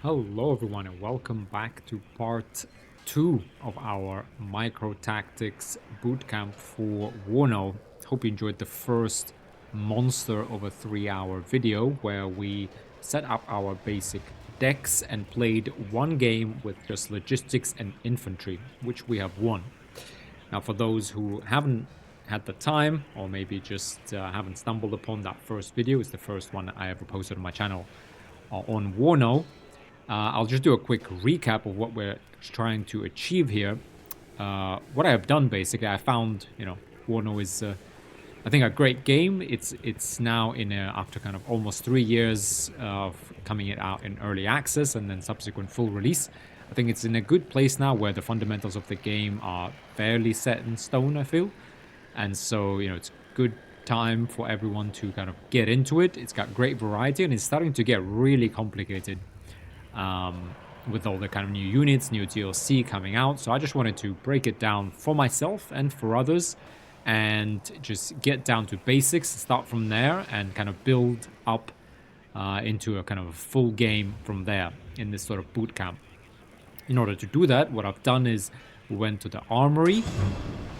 Hello everyone and welcome back to part 2 of our micro tactics bootcamp for WARNO. Hope you enjoyed the first monster of a 3-hour video where we set up our basic decks and played one game with just logistics and infantry, which we have won. Now for those who haven't had the time or maybe just haven't stumbled upon that first video, it's the first one I ever posted on my channel on WARNO. I'll just do a quick recap of what we're trying to achieve here. What I have done, basically, I found, WARNO is, I think, a great game. It's now after kind of almost 3 years of coming it out in early access and then subsequent full release. I think it's in a good place now where the fundamentals of the game are fairly set in stone, I feel. And so, it's good time for everyone to kind of get into it. It's got great variety and it's starting to get really complicated. With all the kind of new units, new DLC coming out. So I just wanted to break it down for myself and for others and just get down to basics, start from there and kind of build up into a kind of a full game from there in this sort of boot camp. In order to do that, what I've done is we went to the armory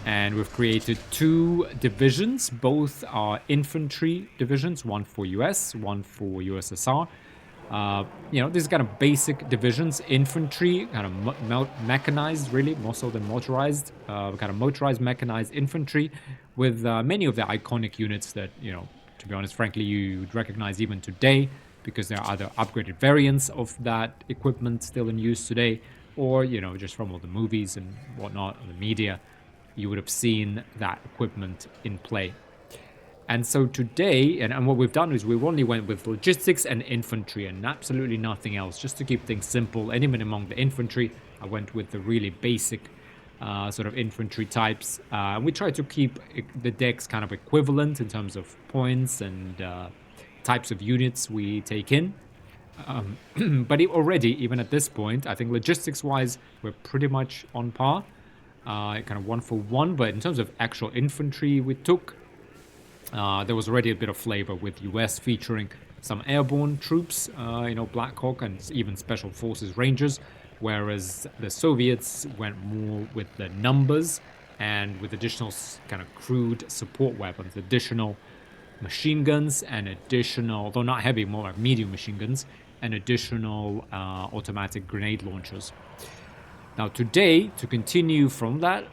and we've created 2 divisions. Both are infantry divisions, one for US, one for USSR. These kind of basic divisions, infantry, kind of mechanized, really, more so than motorized, kind of motorized, mechanized infantry, with many of the iconic units that, to be honest, frankly, you'd recognize even today, because there are either upgraded variants of that equipment still in use today, or, just from all the movies and whatnot, or the media, you would have seen that equipment in play. And so today, and what we've done is we've only went with logistics and infantry and absolutely nothing else, just to keep things simple. And even among the infantry, I went with the really basic sort of infantry types. We try to keep the decks kind of equivalent in terms of points and types of units we take in. But already, even at this point, I think logistics-wise, we're pretty much on par. Kind of 1 for 1, but in terms of actual infantry we took, there was already a bit of flavor with US featuring some airborne troops, Black Hawk and even Special Forces Rangers, whereas the Soviets went more with the numbers and with additional kind of crude support weapons, additional machine guns and additional, though not heavy, more like medium machine guns, and additional automatic grenade launchers. Now today, to continue from that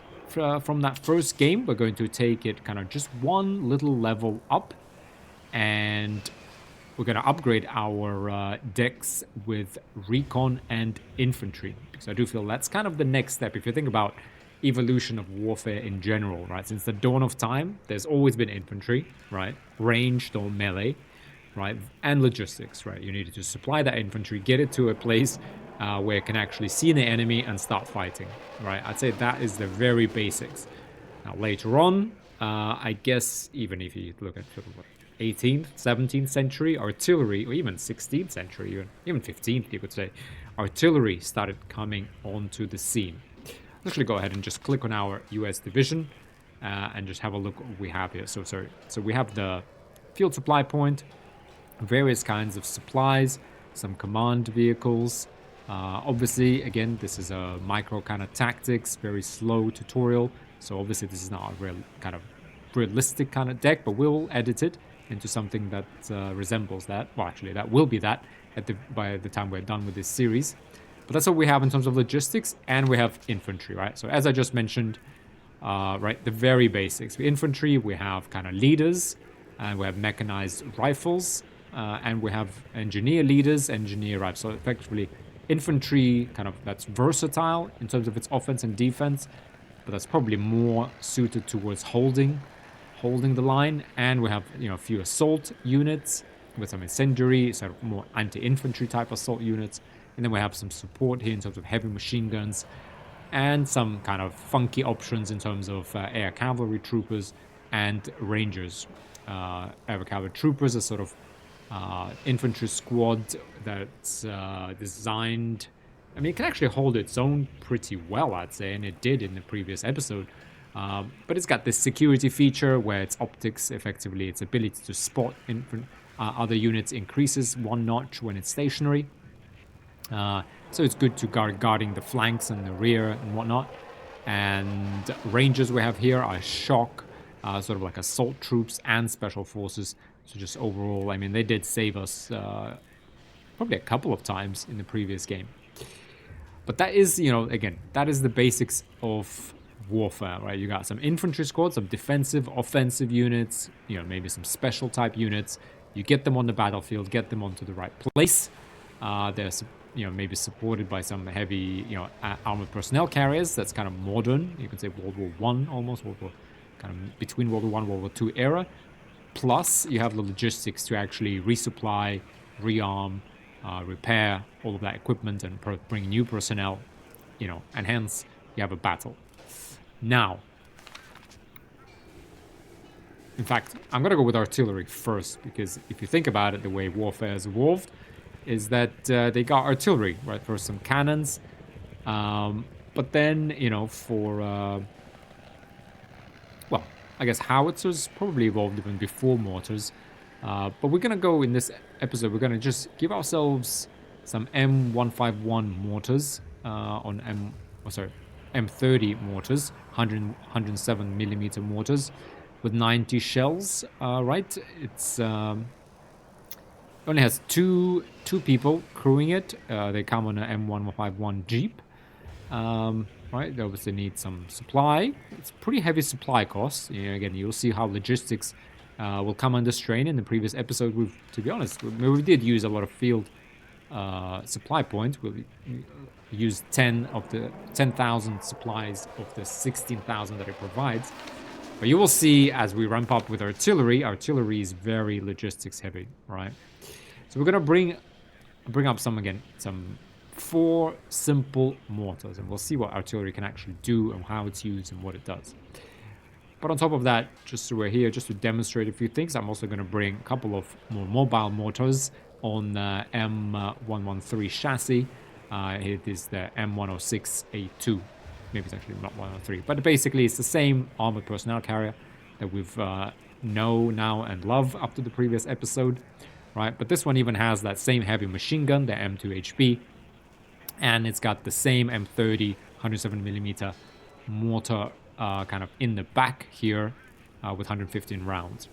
first game, we're going to take it kind of just one little level up, and we're going to upgrade our decks with Recon and Infantry, because I do feel that's kind of the next step. If you think about evolution of warfare in general, right? Since the dawn of time, there's always been infantry, right? Ranged or melee, right? And logistics, right? You needed to supply that infantry, get it to a place where it can actually see the enemy and start fighting, right? I'd say that is the very basics. Now, later on, I guess, even if you look at sort of 18th, 17th century artillery, or even 16th century, even 15th, you could say, artillery started coming onto the scene. Let's actually go ahead and just click on our US division and just have a look what we have here. So we have the field supply point, various kinds of supplies, some command vehicles. Obviously, again, this is a micro kind of tactics, very slow tutorial. So obviously this is not a real kind of realistic kind of deck, but we'll edit it into something that resembles that. Well, actually, that will be that by the time we're done with this series. But that's what we have in terms of logistics, and we have infantry, right? So as I just mentioned, right, the very basics. For infantry, we have kind of leaders, and we have mechanized rifles, and we have engineer leaders, engineer rifles. So effectively, infantry kind of that's versatile in terms of its offense and defense, but that's probably more suited towards holding the line. And we have a few assault units with some incendiary, sort of more anti-infantry type assault units. And then we have some support here in terms of heavy machine guns and some kind of funky options in terms of air cavalry troopers and rangers. Air cavalry troopers are sort of infantry squad that's designed. I mean, it can actually hold its own pretty well, I'd say, and it did in the previous episode. But it's got this security feature where its optics, effectively, its ability to spot other units increases 1 notch when it's stationary. So it's good to guarding the flanks and the rear and whatnot. And rangers we have here are shock, sort of like assault troops and special forces. So just overall, I mean, they did save us probably a couple of times in the previous game. But that is, you know, again, that is the basics of warfare, right? You got some infantry squads, some defensive, offensive units, you know, maybe some special type units. You get them on the battlefield, get them onto the right place. They're, you know, maybe supported by some heavy, you know, armored personnel carriers. That's kind of modern. You can say World War One almost, World War, kind of between World War One, World War Two era. Plus, you have the logistics to actually resupply, rearm, repair all of that equipment and bring new personnel, you know, and hence you have a battle. Now, in fact, I'm going to go with artillery first, because if you think about it, the way warfare has evolved is that they got artillery, right? First some cannons, but then, you know, for, well, I guess howitzers probably evolved even before mortars. But we're going to go in this episode, we're going to just give ourselves some M151 mortars on M30 mortars, 107 millimeter mortars with 90 shells, right? It's only has two people crewing it. They come on an M151 Jeep. Right, they obviously need some supply. It's pretty heavy supply costs. You know, again, you'll see how logistics will come under strain in the previous episode. To be honest, we did use a lot of field supply points. We used 10,000 supplies of the 16,000 that it provides. But you will see as we ramp up with artillery, artillery is very logistics heavy, right? So we're gonna bring up some 4 simple mortars, and we'll see what artillery can actually do and how it's used and what it does. But on top of that, just so we're here, just to demonstrate a few things, I'm also going to bring a couple of more mobile mortars on M113 chassis. It is the M106A2. Maybe it's actually not 103, but basically it's the same armored personnel carrier that we've know now and love up to the previous episode, right? But this one even has that same heavy machine gun, the M2HB, and it's got the same M30 107mm mortar kind of in the back here with 115 rounds.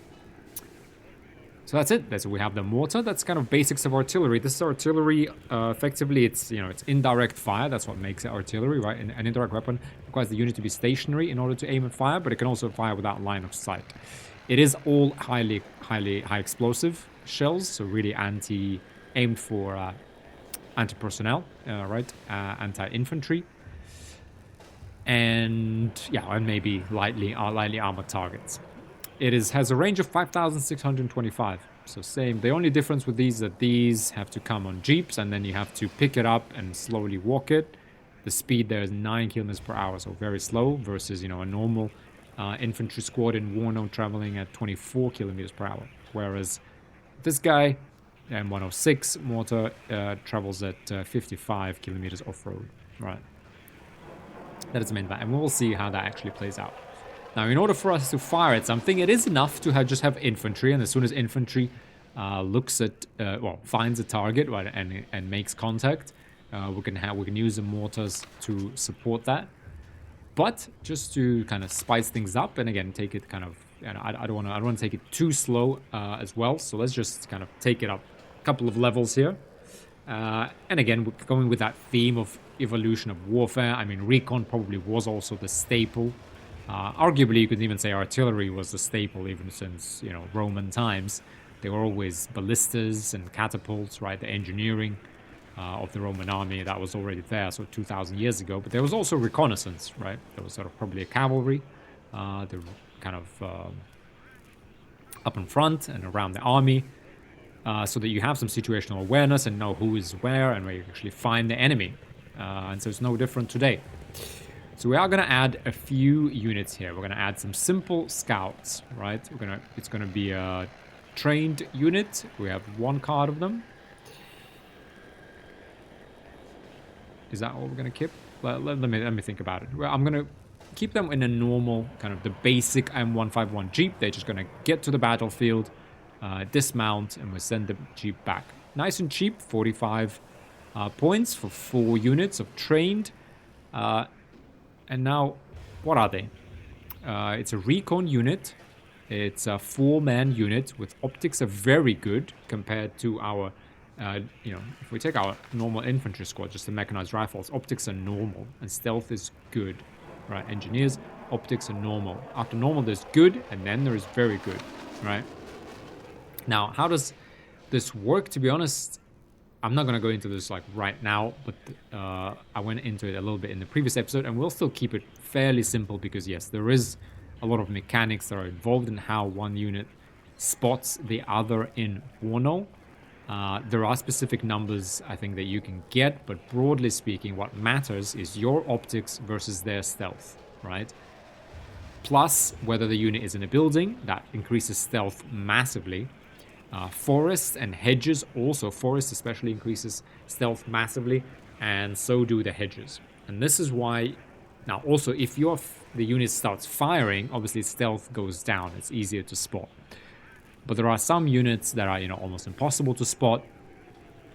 So that's it. We have the mortar. That's kind of basics of artillery. This is artillery. Effectively, it's it's indirect fire. That's what makes it artillery, right? An indirect weapon requires the unit to be stationary in order to aim and fire, but it can also fire without line of sight. It is all high explosive shells, so really aimed for anti-personnel, right? Anti-infantry. And yeah, and maybe lightly armored targets. It has a range of 5,625. So same. The only difference with these is that these have to come on jeeps, and then you have to pick it up and slowly walk it. The speed there is 9 kilometers per hour, so very slow, versus a normal infantry squad in WARNO traveling at 24 kilometers per hour. Whereas this guy, M106 mortar, travels at 55 kilometers off-road. Right. That is the main value, and we'll see how that actually plays out. Now, in order for us to fire at something, it is enough to just have infantry, and as soon as infantry looks at, finds a target, right, and makes contact, we can use the mortars to support that. But just to kind of spice things up, and again, take it kind of, I don't want to take it too slow as well. So let's just kind of take it up a couple of levels here. And again, we're going with that theme of evolution of warfare. I mean, Recon probably was also the staple. Arguably, you could even say artillery was the staple even since, Roman times. They were always ballistas and catapults, right? The engineering of the Roman army, that was already there, so 2,000 years ago. But there was also reconnaissance, right? There was sort of probably a cavalry. They were kind of up in front and around the army. So that you have some situational awareness and know who is where and where you actually find the enemy. And so it's no different today. So we are going to add a few units here. We're going to add some simple scouts, right? It's going to be a trained unit. We have 1 card of them. Is that all we're going to keep? Let me think about it. Well, I'm going to keep them in a normal, kind of the basic M151 Jeep. They're just going to get to the battlefield, dismount, and we'll send the Jeep back. Nice and cheap, 45 points for 4 units of trained. And now, what are they? It's a Recon unit. It's a 4-man unit with optics are very good compared to our, if we take our normal infantry squad, just the mechanized rifles, optics are normal and stealth is good, right? Engineers, optics are normal. After normal, there's good, and then there is very good, right? Now, how does this work? To be honest, I'm not going to go into this like right now, but I went into it a little bit in the previous episode, and we'll still keep it fairly simple because, yes, there is a lot of mechanics that are involved in how one unit spots the other in WARNO. There are specific numbers, I think, that you can get, but broadly speaking, what matters is your optics versus their stealth, right? Plus, whether the unit is in a building, that increases stealth massively. Forests and hedges also, forest especially increases stealth massively, and so do the hedges. And this is why, now also if the unit starts firing, obviously stealth goes down, it's easier to spot. But there are some units that are, almost impossible to spot.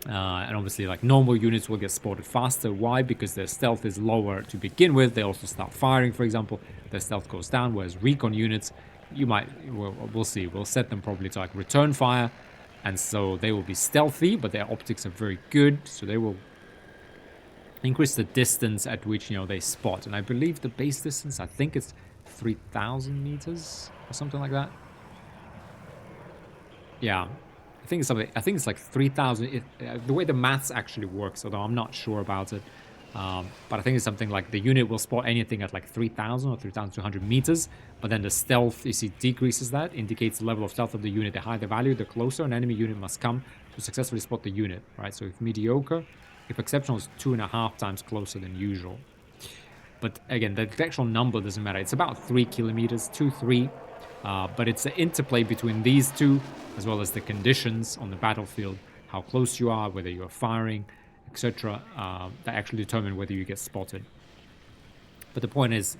And obviously, like, normal units will get spotted faster. Why? Because their stealth is lower to begin with. They also start firing, for example. Their stealth goes down, whereas Recon units, we'll see. We'll set them probably to, like, return fire. And so they will be stealthy, but their optics are very good. So they will increase the distance at which, they spot. And I believe the base distance, I think it's 3,000 meters or something like that. Yeah. I think it's like 3,000. The way the maths actually works, although I'm not sure about it. But I think it's something like the unit will spot anything at like 3,000 or 3,200 meters. But then the stealth, you see, decreases that, indicates the level of stealth of the unit. The higher the value, the closer an enemy unit must come to successfully spot the unit, right? So if mediocre, if exceptional is 2.5 times closer than usual. But again, the actual number doesn't matter. It's about 3 kilometers, 2-3. But it's the interplay between these two, as well as the conditions on the battlefield, how close you are, whether you're firing, etc., that actually determine whether you get spotted. But the point is,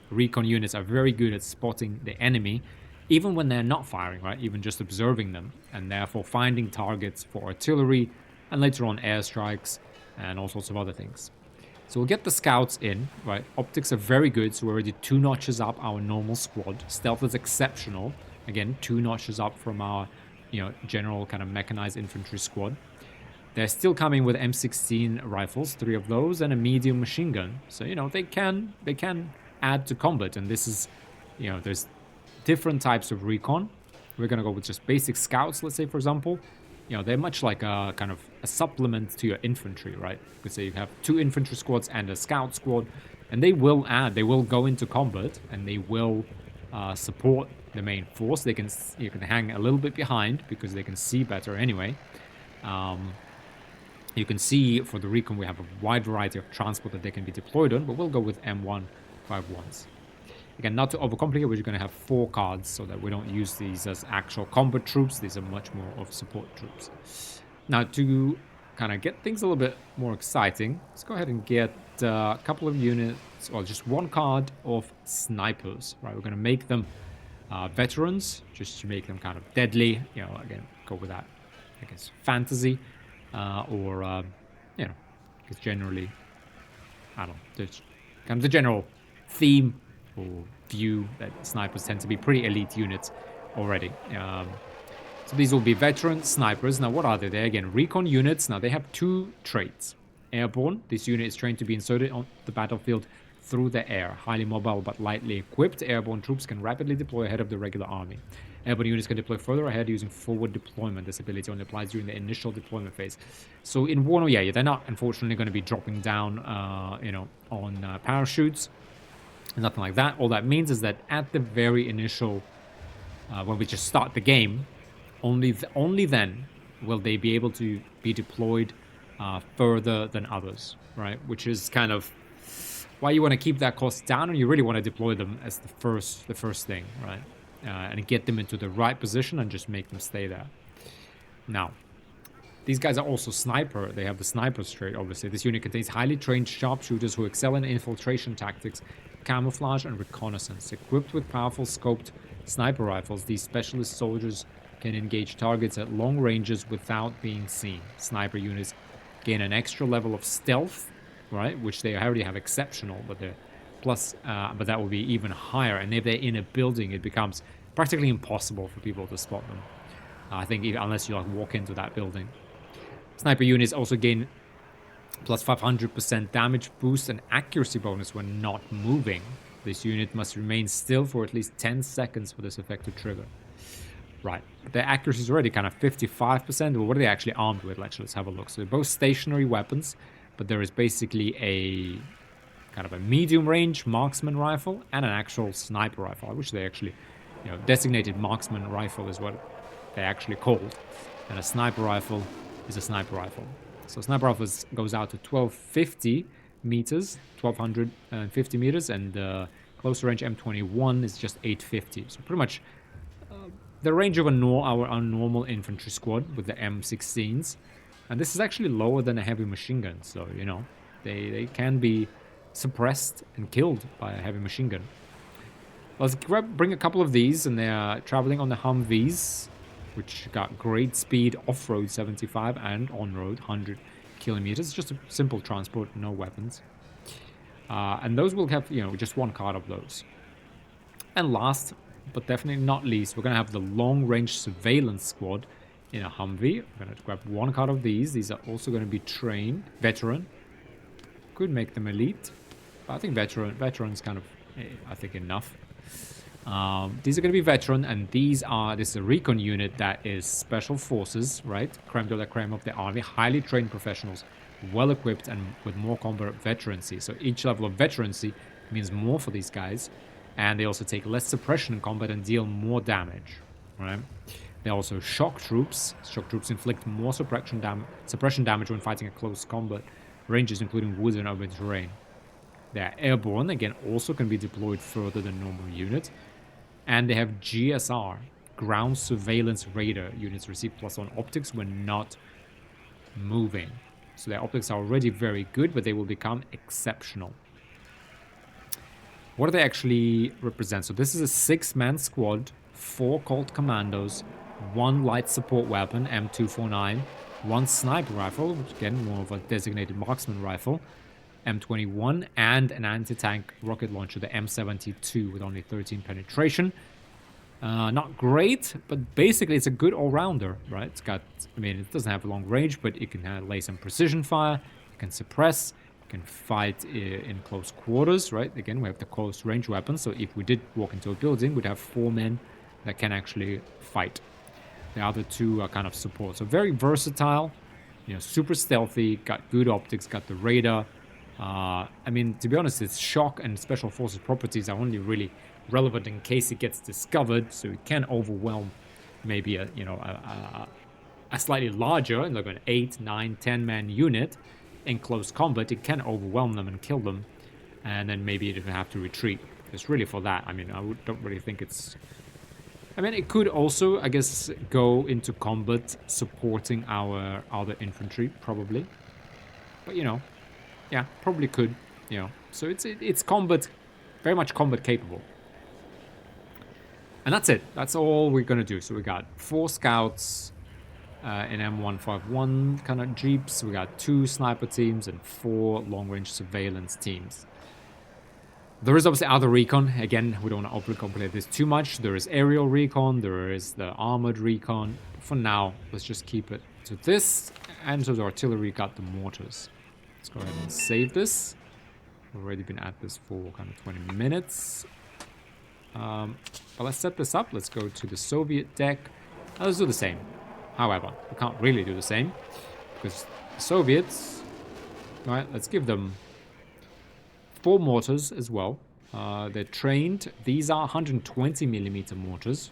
Recon units are very good at spotting the enemy, even when they're not firing, right? Even just observing them, and therefore finding targets for artillery, and later on airstrikes, and all sorts of other things. So we'll get the scouts in, right? Optics are very good, so we're already 2 notches up our normal squad. Stealth is exceptional. Again, 2 notches up from our, general kind of mechanized infantry squad. They're still coming with M16 rifles, 3 of those, and a medium machine gun. So, they can add to combat, and this is, there's different types of recon. We're going to go with just basic scouts, let's say, for example. They're much like a kind of a supplement to your infantry, right? You could say you have 2 infantry squads and a scout squad, and they will go into combat, and they will support the main force. You can hang a little bit behind because they can see better anyway. You can see for the Recon we have a wide variety of transport that they can be deployed on, but we'll go with M151s. Again, not to overcomplicate, we're just going to have 4 cards so that we don't use these as actual combat troops. These are much more of support troops. Now, to kind of get things a little bit more exciting, let's go ahead and get a couple of units, or just 1 card of snipers, right? We're going to make them veterans, just to make them kind of deadly. Again, go with that, I guess, fantasy, or, because generally, I don't know, there's kind of the general theme or view that snipers tend to be pretty elite units already. So these will be veteran snipers. Now, what are they? They're, again, Recon units. Now, they have 2 traits. Airborne. This unit is trained to be inserted on the battlefield through the air. Highly mobile but lightly equipped. Airborne troops can rapidly deploy ahead of the regular army. Airborne units can deploy further ahead using forward deployment. This ability only applies during the initial deployment phase. So in WARNO, yeah, they're not, unfortunately, going to be dropping down, on parachutes. Nothing like that. All that means is that at the very initial, when we just start the game, only then will they be able to be deployed further than others, right? Which is kind of why you want to keep that cost down, and you really want to deploy them as the first thing, right? And get them into the right position and just make them stay there. Now, these guys are also sniper. They have the sniper trait, obviously. This unit contains highly trained sharpshooters who excel in infiltration tactics, camouflage, and reconnaissance. Equipped with powerful scoped sniper rifles, these specialist soldiers can engage targets at long ranges without being seen. Sniper units gain an extra level of stealth, right? Which they already have exceptional, but they're plus, but that will be even higher. And if they're in a building, it becomes practically impossible for people to spot them. I think unless you like walk into that building. Sniper units also gain plus 500% damage boost and accuracy bonus when not moving. This unit must remain still for at least 10 seconds for this effect to trigger. Right, their accuracy is already kind of 55%. Well, what are they actually armed with? Actually, let's have a look. So they're both stationary weapons, but there is basically a kind of a medium range marksman rifle and an actual sniper rifle. I wish they actually, designated marksman rifle is what they're actually called. And a sniper rifle is a sniper rifle. So sniper rifle goes out to 1250 meters, 1250 meters, and closer range M21 is just 850. So pretty much the range of our normal infantry squad with the M16s. And this is actually lower than a heavy machine gun. So, they can be suppressed and killed by a heavy machine gun. Let's bring a couple of these, and they're traveling on the Humvees, which got great speed off-road 75 and on-road 100 kilometers. Just a simple transport, no weapons. And those will have, just one card of those. And last, but definitely not least, we're going to have the long-range surveillance squad in a Humvee. We're going to grab one card of these. These are also going to be trained, veteran. Could make them elite. But I think veteran's kind of, I think, enough. These are going to be veteran, and this is a Recon unit that is special forces, right? Creme de la creme of the army, highly trained professionals, well equipped and with more combat veterancy. So each level of veterancy means more for these guys, and they also take less suppression in combat and deal more damage, right? They're also shock troops. Shock troops inflict more suppression damage when fighting at close combat ranges, including woods and urban terrain. They're airborne, again, also can be deployed further than normal units. And they have GSR, ground surveillance radar. Units receive +1 optics when not moving. So their optics are already very good, but they will become exceptional. What do they actually represent? So this is a 6-man squad, 4 Colt Commandos, 1 light support weapon, M249, 1 sniper rifle, which again, more of a designated marksman rifle, M21, and an anti-tank rocket launcher, the M72, with only 13 penetration. Not great, but basically it's a good all-rounder, right? It's got, it doesn't have a long range, but it can lay some precision fire, it can suppress, it can fight in close quarters, right? Again, we have the close range weapons, so if we did walk into a building, we'd have 4 men that can actually fight. The other 2 are kind of support. So very versatile, super stealthy, got good optics, got the radar. To be honest, its shock and special forces properties are only really relevant in case it gets discovered, so it can overwhelm maybe a slightly larger, like an 8, 9, 10-man unit in close combat. It can overwhelm them and kill them, and then maybe it will have to retreat. It's really for that. I don't really think it's... it could also, I guess, go into combat supporting our other infantry, probably. But, yeah, probably could, So it's combat, very much combat capable. And that's it. That's all we're going to do. So we got 4 scouts in M151 kind of jeeps. We got 2 sniper teams and 4 long-range surveillance teams. There is obviously other recon. Again, we don't want to overcomplicate this too much. There is aerial recon. There is the armored recon. For now, let's just keep it to this. And so the artillery got the mortars. Let's go ahead and save this. We've already been at this for kind of 20 minutes. But let's set this up. Let's go to the Soviet deck. Let's do the same. However, we can't really do the same because the Soviets, right, let's give them 4 mortars as well. They're trained. These are 120mm mortars,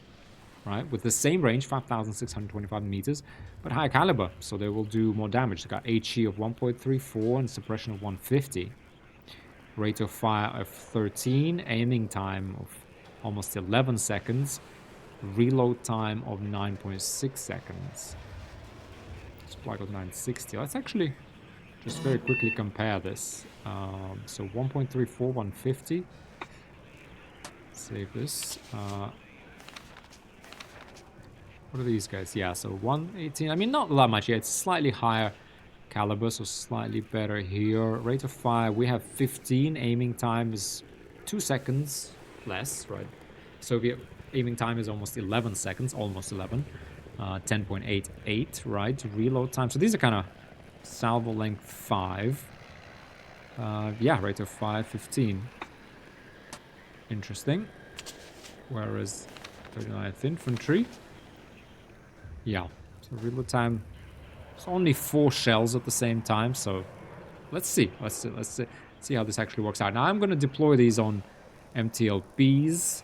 right, with the same range, 5,625 meters, but higher caliber, so they will do more damage. They got HE of 1.34 and suppression of 150. Rate of fire of 13, aiming time of almost 11 seconds, reload time of 9.6 seconds. Supply of 960. Let's actually just very quickly compare this. So 1.34, 150. Save this. What are these guys? Yeah, so 118. Not that much. Yeah, it's slightly higher caliber, so slightly better here. Rate of fire, we have 15. Aiming time is 2 seconds less, right? Soviet aiming time is almost 11 seconds, almost 11. 10.88, right? Reload time. So these are kind of salvo length 5. Yeah, rate of fire 15. Interesting. Whereas 39th Infantry. Yeah. So reload time. It's only 4 shells at the same time, so let's see. Let's see how this actually works out. Now I'm gonna deploy these on MTLBs.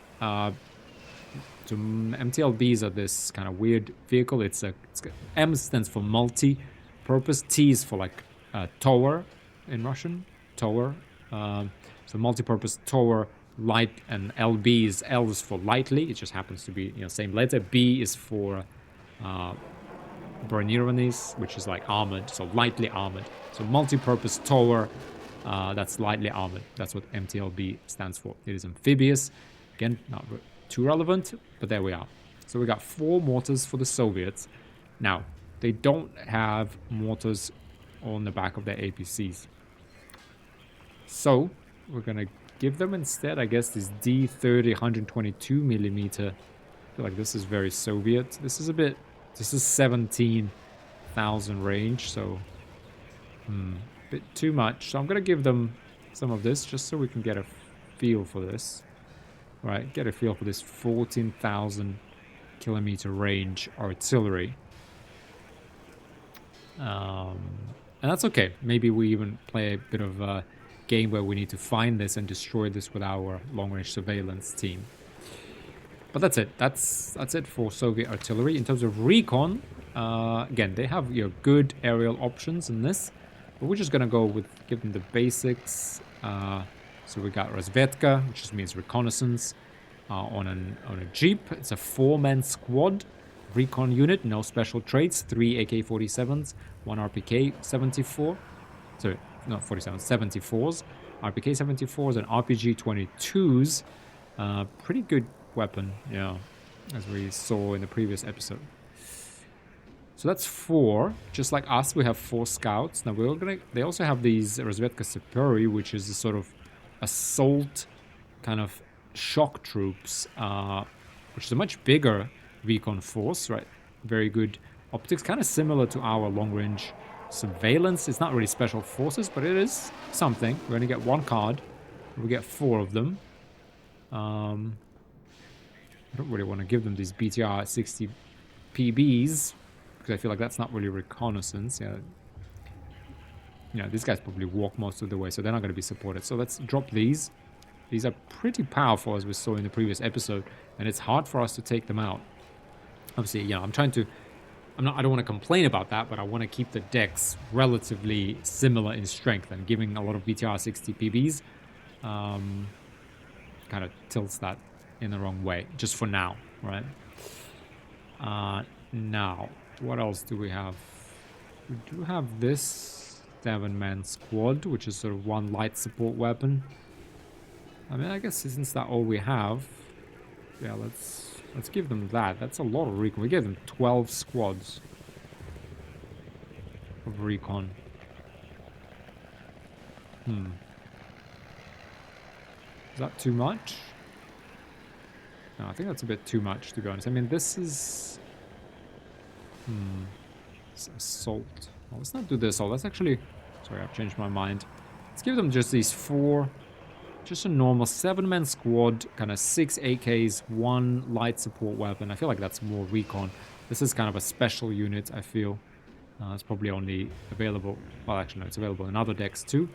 MTLBs are this kind of weird vehicle. M stands for multi-purpose. T is for like tower in Russian. Tower. So multi-purpose tower, light, and LB is L is for lightly. It just happens to be same letter. B is for Broniranis, which is like armored, so lightly armored. So multi-purpose tower, that's lightly armored. That's what MTLB stands for. It is amphibious. Again, not too relevant, but there we are. So we got 4 mortars for the Soviets. Now, they don't have mortars on the back of their APCs. So, we're going to give them instead, I guess, this D30 122mm. I feel like this is very Soviet. This is 17,000 range, so a bit too much. So I'm going to give them some of this just so we can get a feel for this. Right, get a feel for this 14,000 kilometer range artillery. And that's okay. Maybe we even play a bit of a game where we need to find this and destroy this with our long-range surveillance team. But that's it. That's it for Soviet artillery. In terms of recon, again, they have good aerial options in this, but we're just gonna go with give them the basics. So we got Razvedka, which just means reconnaissance, on a Jeep. It's a 4-man squad recon unit, no special traits, 3 AK-47s, 1 RPK-74. Sorry, not 47, 74s. RPK-74s and RPG-22s. Pretty good weapon, yeah, as we saw in the previous episode. So that's 4. Just like us, we have 4 scouts. Now they also have these Razvedka Sapuri, which is a sort of assault kind of shock troops, which is a much bigger recon force, right? Very good optics, kind of similar to our long-range surveillance. It's not really special forces, but it is something. We're going to get 1 card. We get 4 of them. I don't really want to give them these BTR 60 PBs because I feel like that's not really reconnaissance. Yeah, these guys probably walk most of the way, so they're not going to be supported. So let's drop these. These are pretty powerful, as we saw in the previous episode, and it's hard for us to take them out. Obviously, I'm trying to... I don't want to complain about that, but I want to keep the decks relatively similar in strength, and giving a lot of BTR 60 PBs kind of tilts that in the wrong way, just for now, right? Now, what else do we have? We do have this 7-man squad, which is sort of 1 light support weapon. I mean, I guess since that's all we have, yeah, let's give them that. That's a lot of recon. We gave them 12 squads of recon. Is that too much? No, I think that's a bit too much, to be honest. I mean, this is... It's assault. Well, let's not do the assault. Let's actually... Sorry, I've changed my mind. Let's give them just these 4... Just a normal 7-man squad, kind of 6 AKs, 1 light support weapon. I feel like that's more recon. This is kind of a special unit, I feel. It's probably only available... Well, actually, no, it's available in other decks too.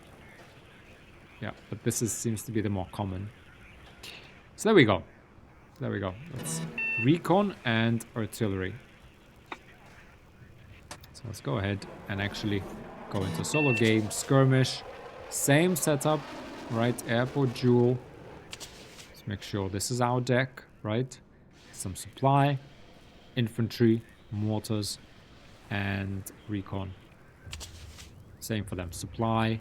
Yeah, but this seems to be the more common. So there we go. There we go. That's recon and artillery. So let's go ahead and actually go into solo game, skirmish. Same setup, right? Airport duel. Let's make sure this is our deck, right? Some supply, infantry, mortars, and recon. Same for them. Supply,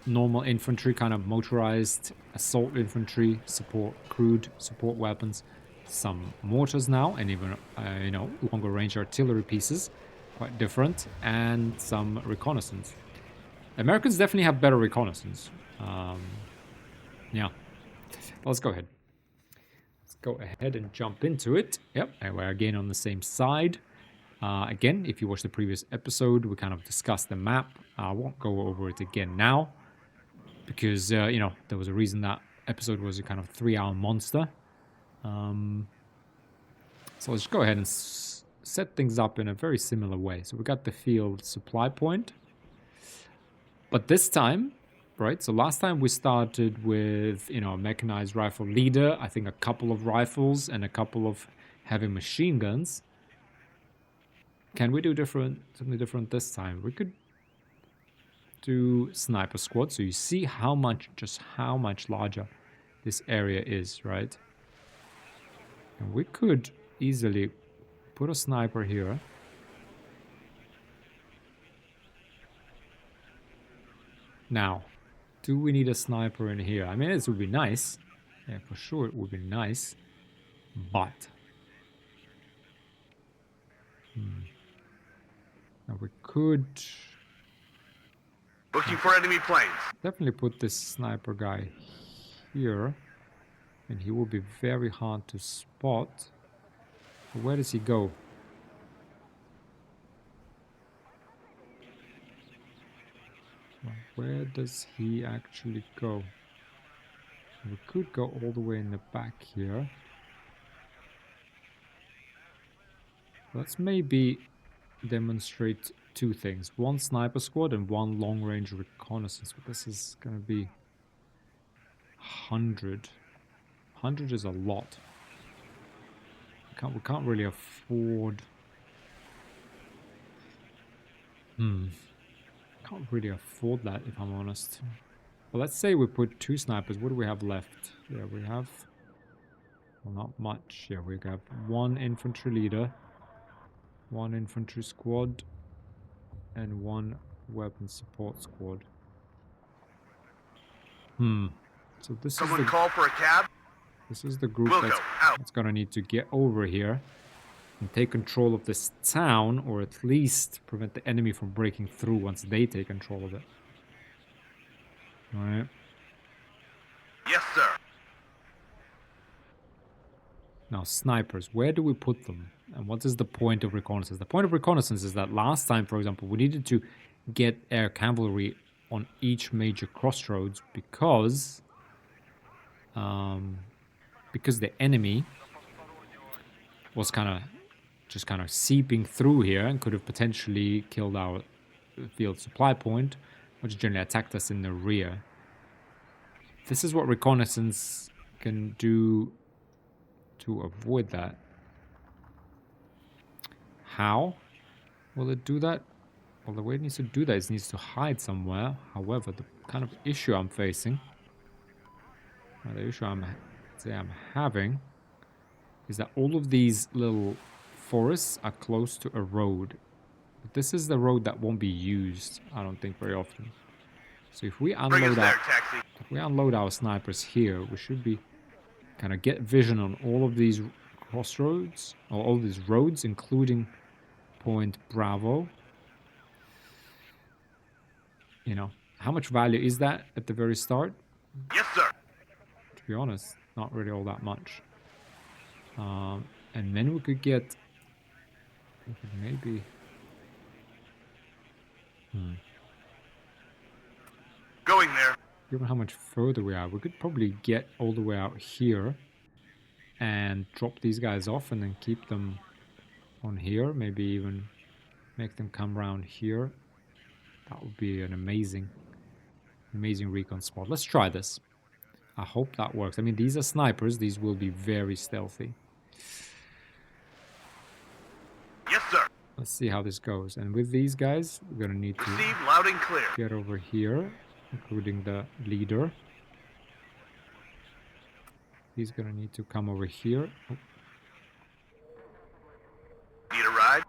normal infantry, kind of motorized assault infantry, support, crude support weapons, some mortars now, and even, longer range artillery pieces. quite different, and some reconnaissance. Americans definitely have better reconnaissance. Yeah. Let's go ahead. Let's go ahead and jump into it. Yep, and we're again on the same side. Again, if you watched the previous episode, we kind of discussed the map. I won't go over it again now, because, you know, there was a reason that episode was a kind of 3-hour monster. So let's go ahead and set things up in a very similar way. So we got the field supply point. But this time, right, so last time we started with, you know, a mechanized rifle leader, I think a couple of rifles and a couple of heavy machine guns. Can we do something different this time? We could do sniper squad, so you see just how much larger this area is, right? And we could easily put a sniper here. Now, do we need a sniper in here? I mean, it would be nice. Yeah, for sure it would be nice. But... now we could... looking for enemy planes. definitely put this sniper guy here. And he will be very hard to spot. But where does he go? Where does he actually go? We could go all the way in the back here. Let's maybe demonstrate two things. One sniper squad and one long-range reconnaissance. But this is going to be 100. 100 is a lot. We can't really afford... can't really afford that, if I'm honest. But let's say we put 2 snipers. What do we have left? Yeah, we have... well, not much. Yeah, we have 1 infantry leader, 1 infantry squad, and 1 weapon support squad. So this Someone is the... call for a cab? This is the group We'll that's gonna need to get over here and take control of this town, or at least prevent the enemy from breaking through once they take control of it. Alright. Yes, sir. Now, snipers, where do we put them? And what is the point of reconnaissance? The point of reconnaissance is that last time, for example, we needed to get air cavalry on each major crossroads because the enemy was just kind of seeping through here and could have potentially killed our field supply point, which generally attacked us in the rear. This is what reconnaissance can do to avoid that. How will it do that? Well, the way it needs to do that is it needs to hide somewhere. However, the kind of issue I'm facing, or the issue I'm having, is that all of these little forests are close to a road. But this is the road that won't be used, I don't think, very often. So if we unload our snipers here, we should be kind of get vision on all of these crossroads, or all these roads, including Point Bravo. You know, how much value is that at the very start? Yes, sir. To be honest, not really all that much. And then we could get... we could maybe... Going there. Given how much further we are, we could probably get all the way out here and drop these guys off and then keep them on here. Maybe even make them come around here. That would be an amazing recon spot. Let's try this. I hope that works. I mean, these are snipers. These will be very stealthy. Yes, sir. Let's see how this goes. And with these guys, we're going to need to Receive loud and clear. get over here, including the leader. He's going to need to come over here. Oh. Need a ride?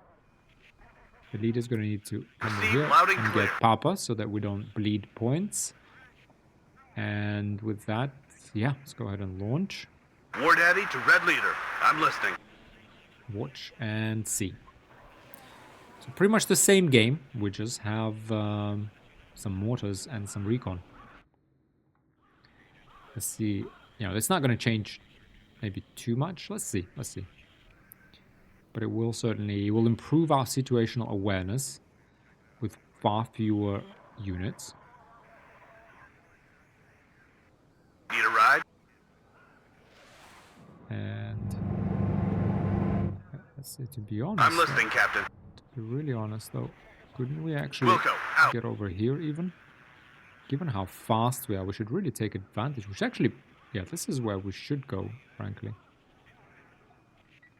The leader's going to need to come over Receive here loud and and clear. get Papa so that we don't bleed points. And with that, yeah, let's go ahead and launch. War Daddy to Red Leader. I'm listening. Watch and see. So pretty much the same game. We just have some mortars and some recon. Let's see. You know, it's not going to change maybe too much. Let's see. Let's see. But it will certainly improve our situational awareness with far fewer units. Need a ride? And let's see, to be honest, I'm listening, Captain. to be really honest though, couldn't we actually Wilco, out. get over here even? Given how fast we are, we should really take advantage. Which actually, yeah, this is where we should go, frankly.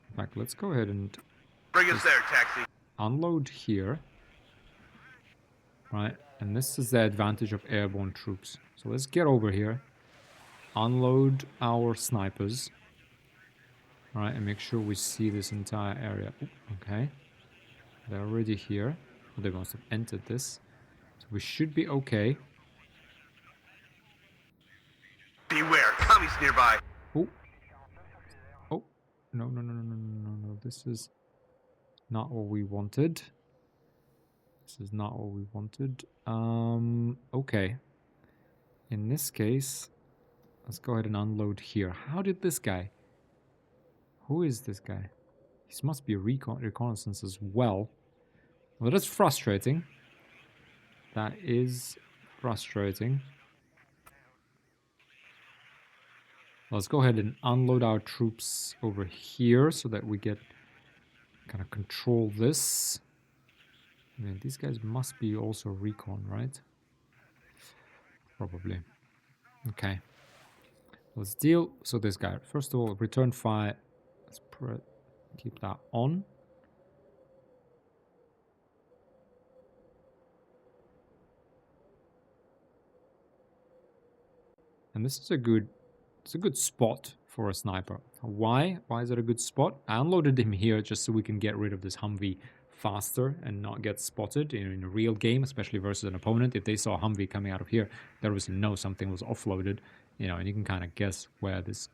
In fact, let's go ahead and Bring us there, taxi. unload here. Right, and this is the advantage of airborne troops. So let's get over here, unload our snipers. Alright, and make sure we see this entire area. Ooh, okay. They're already here. Well, they must have entered this. So we should be okay. Beware, commies nearby. Oh. Oh. No, no, no, no, no, no, no, no. This is not what we wanted. This is not what we wanted. Okay. In this case, let's go ahead and unload here. How did this guy... Who is this guy? He must be a reconnaissance as well. Well, that's frustrating. That is frustrating. Let's go ahead and unload our troops over here so that we get kind of control this. I mean, these guys must be also recon, right? Probably. Okay. Let's deal. So this guy. First of all, return fire. Let's keep that on. And this is a good spot for a sniper. Why? Why is it a good spot? I unloaded him here just so we can get rid of this Humvee faster and not get spotted in a real game, especially versus an opponent. If they saw a Humvee coming out of here, they obviously know something was offloaded, you know, and you can kind of guess where that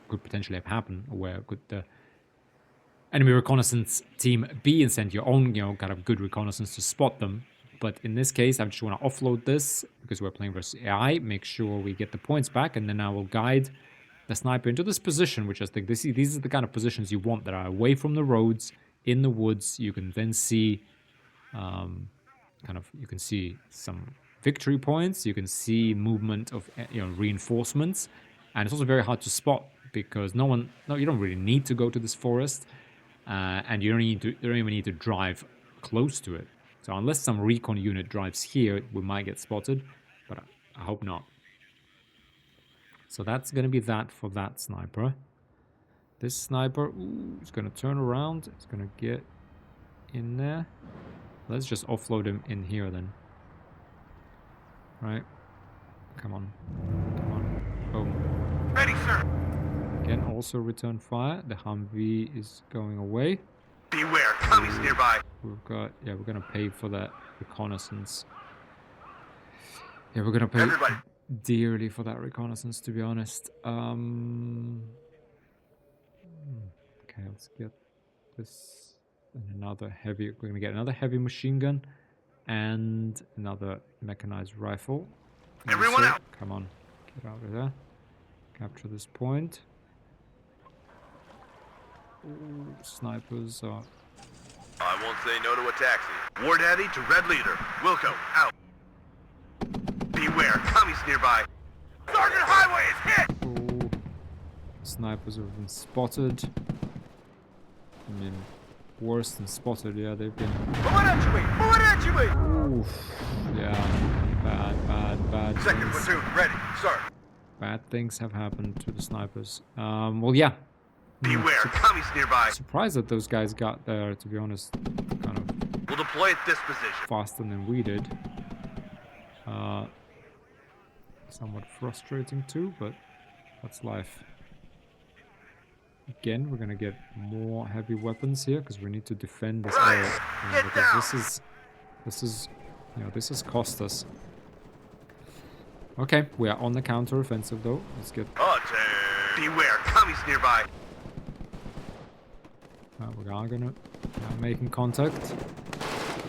could potentially have happened, or where could the enemy reconnaissance team be, and send your own, you know, kind of good reconnaissance to spot them. But in this case, I just want to offload this because we're playing versus AI, make sure we get the points back, and then I will guide the sniper into this position, which I think these are the kind of positions you want that are away from the roads, in the woods. You can then see, you can see some victory points, you can see movement of, you know, reinforcements, and it's also very hard to spot because you don't really need to go to this forest, and you don't even need to drive close to it. So unless some recon unit drives here, we might get spotted, but I hope not. So that's going to be that for that sniper. This sniper, ooh, is going to turn around. It's going to get in there. Let's just offload him in here then. Right. Come on. Come on. Boom. Ready, sir. Again, also return fire. The Humvee is going away. Beware, commies nearby. We've got, yeah, we're going to pay for that reconnaissance. Yeah, we're going to pay Everybody. dearly for that reconnaissance, to be honest. Okay, let's get this and another heavy. We're going to get another heavy machine gun and another mechanized rifle. Everyone out. Come on, get out of there. Capture this point. Ooh, snipers are... I won't say no to a taxi. War Daddy to Red Leader. Wilco, out. Beware, commies nearby. Sergeant Highway is hit! Oh, snipers have been spotted. I mean, worse than spotted, yeah, they've been... Oof, yeah, bad Second things. platoon, ready, sir. Bad things have happened to the snipers. Well, yeah. Beware, commies nearby. Surprised that those guys got there, to be honest, kind of We'll deploy at this position. faster than we did. Somewhat frustrating too, but that's life. Again, we're gonna get more heavy weapons here because we need to defend this area. You know, because this has cost us. Okay, we are on the counter offensive though. Let's get... Beware, commies nearby. We are gonna making contact.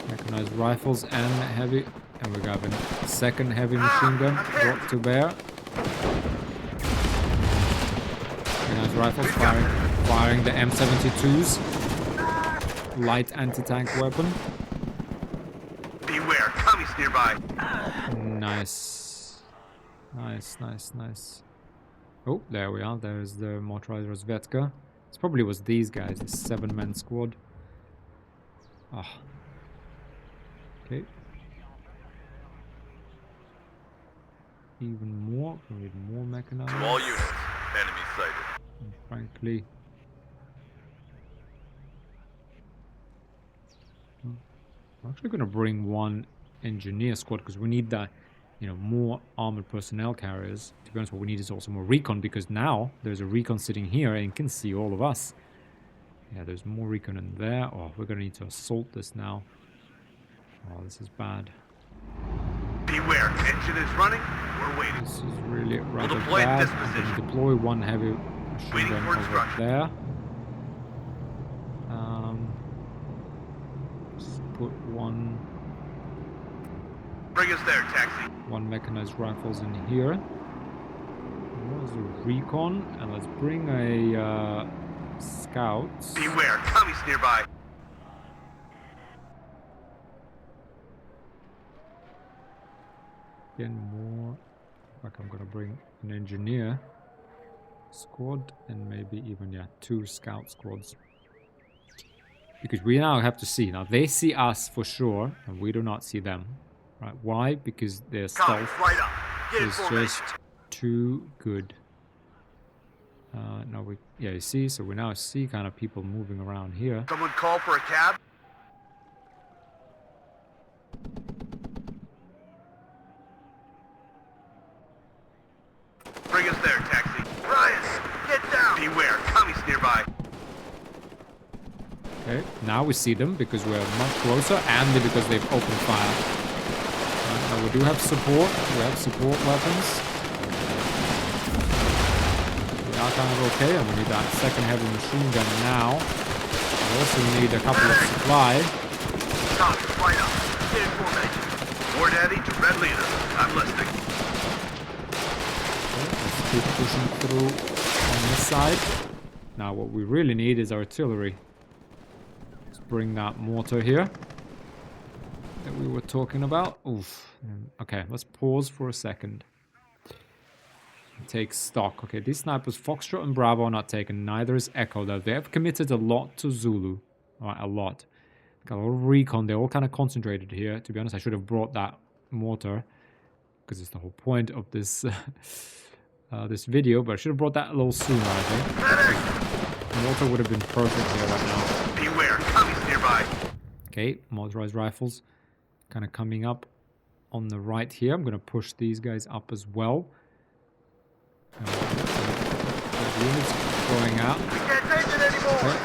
Mechanized rifles and heavy, and we got a second heavy machine gun brought to bear. Mechanized rifles firing the M72s. Light anti-tank weapon. Beware, commies nearby. Nice. Nice. Oh, there we are. There's the motorized Rozvedka. This probably was these guys, the 7-man squad. Ah. Okay. Even more. We need more mechanized. To all units, enemy sighted. And frankly, I'm actually going to bring one engineer squad because we need that, you know, more armored personnel carriers. To be honest, what we need is also more recon because now there's a recon sitting here and can see all of us. Yeah, there's more recon in there. Oh, we're going to need to assault this now. Oh, this is bad. Beware, engine is running. We're waiting. This is really rather deploy in bad. this I'm going position. to deploy one heavy machine Waiting gun for over instruction. there. Let's put one Bring us there, taxi. mechanized rifles in here. What is a recon? And let's bring a scouts. Beware, commies nearby. Again, more. Like I'm gonna bring an engineer squad and maybe even, yeah, 2 scout squads. Because we now have to see. Now they see us for sure, and we do not see them. Right? Why? Because their Commies, stealth right up. Get in is formation. just too good. No, yeah, you see, so we now see kind of people moving around here. Someone call for a cab? Bring us there, taxi. Ryan, get down. Beware, commies nearby. Okay, now we see them because we're much closer and because they've opened fire. Now we do have support. We have support weapons. We are kind of okay, and we need that second heavy machine gun now. We also need a couple of supply. Commies, right up. Get in formation. War Daddy to Red Leader. I'm listening. Okay, let's keep pushing through on this side. Now what we really need is artillery. Let's bring that mortar here that we were talking about. Oof. Okay, let's pause for a second. Take stock. Okay, these snipers, Foxtrot and Bravo, are not taken. Neither is Echo, though. They have committed a lot to Zulu. Alright, a lot. Got a lot of recon. They're all kind of concentrated here. To be honest, I should have brought that mortar, because it's the whole point of this this video, but I should have brought that a little sooner, I think. Mortar would have been perfect here right now. Beware, commies nearby. Okay, motorized rifles kind of coming up on the right here. I'm going to push these guys up as well. Units going out. We can't take it anymore.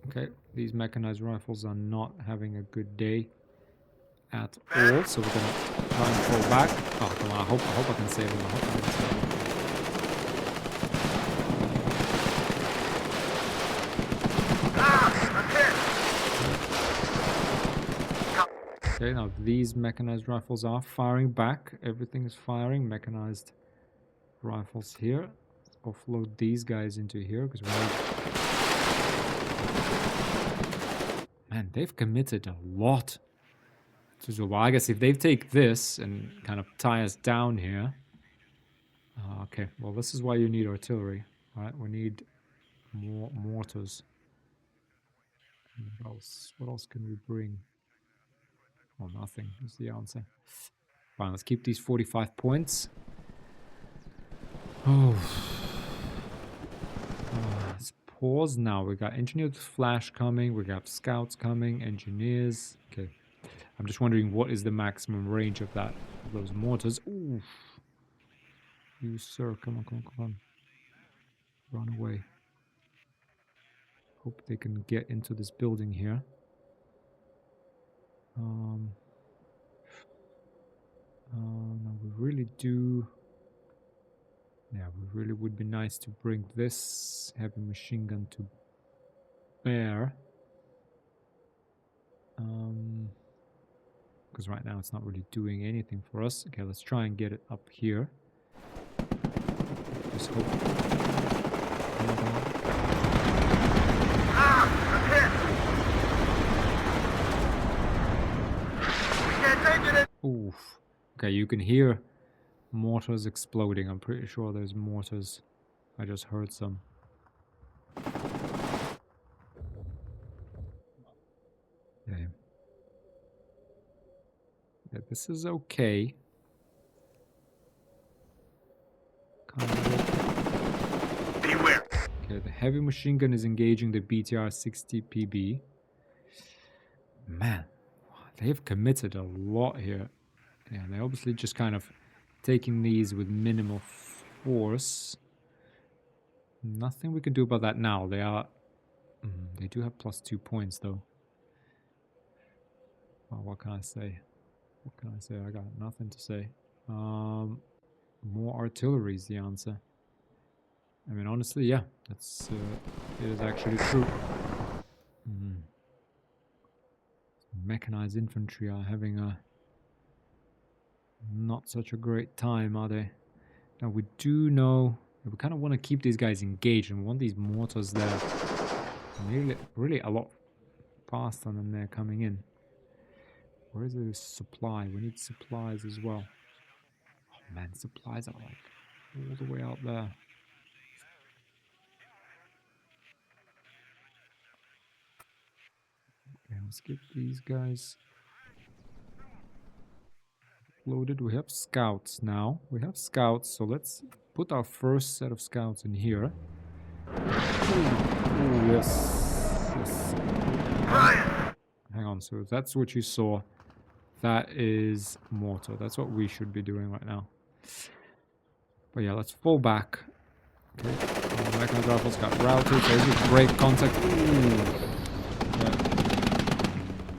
Okay, these mechanized rifles are not having a good day at all, so we're gonna try and fall back. Oh, come on, I hope I can save them. I hope I can save them. Okay, now these mechanized rifles are firing back. Everything is firing. Mechanized rifles here. Let's offload these guys into here because we need... Man, they've committed a lot to Zulu. Well, I guess if they take this and kind of tie us down here... okay, well, this is why you need artillery. Right, we need more mortars. What else can we bring? Well, nothing is the answer. Fine, let's keep these 45 points. Oh. Let's pause now. We got engineered flash coming. We got scouts coming. Engineers. Okay. I'm just wondering what is the maximum range of that, of those mortars. Ooh. You, sir. Come on. Run away. Hope they can get into this building here. No, we really do... Yeah, we really would be nice to bring this heavy machine gun to spare. Because right now it's not really doing anything for us. Okay, let's try and get it up here. Just hope. Ah! I'm hit! We can't take it! Oof. Okay, you can hear mortars exploding. I'm pretty sure there's mortars. I just heard some. Okay. Yeah, this is okay. Beware! Okay, the heavy machine gun is engaging the BTR-60 PB. Man, they've committed a lot here. Yeah, they're obviously just kind of taking these with minimal force. Nothing we can do about that now. They are... they do have +2 points, though. Well, what can I say? What can I say? I got nothing to say. More artillery is the answer. I mean, honestly, yeah, that's it is actually true. Mechanized infantry are having a not such a great time, are they? Now we do know we kind of want to keep these guys engaged and we want these mortars there really a lot faster than they're coming in. Where is the supply? We need supplies as well. Oh man, supplies are like all the way out there. Okay, let's get these guys loaded. We have scouts now. We have scouts, so let's put our first set of scouts in here. Ooh, yes. Yes. Ryan! Hang on, so that's what you saw. That is mortar. That's what we should be doing right now. But yeah, let's fall back. Okay. Mechanized rifles got routed, so if you break contact. Ooh. Okay.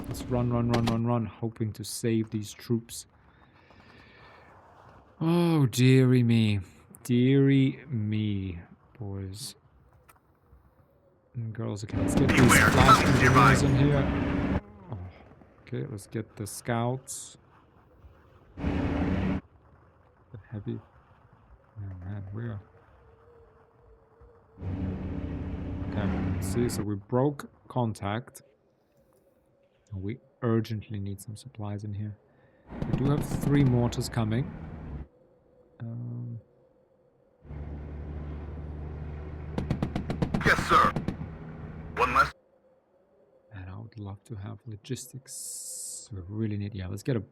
Let's run, hoping to save these troops. Oh, dearie me. Dearie me, boys. And girls, okay, let's get these flash engineers in here. Oh, okay, let's get the scouts. The heavy. Oh man, where? Okay, let's see, so we broke contact. We urgently need some supplies in here. We do have 3 mortars coming. Yes, sir. One less. And I would love to have logistics. We really need, yeah, let's get a,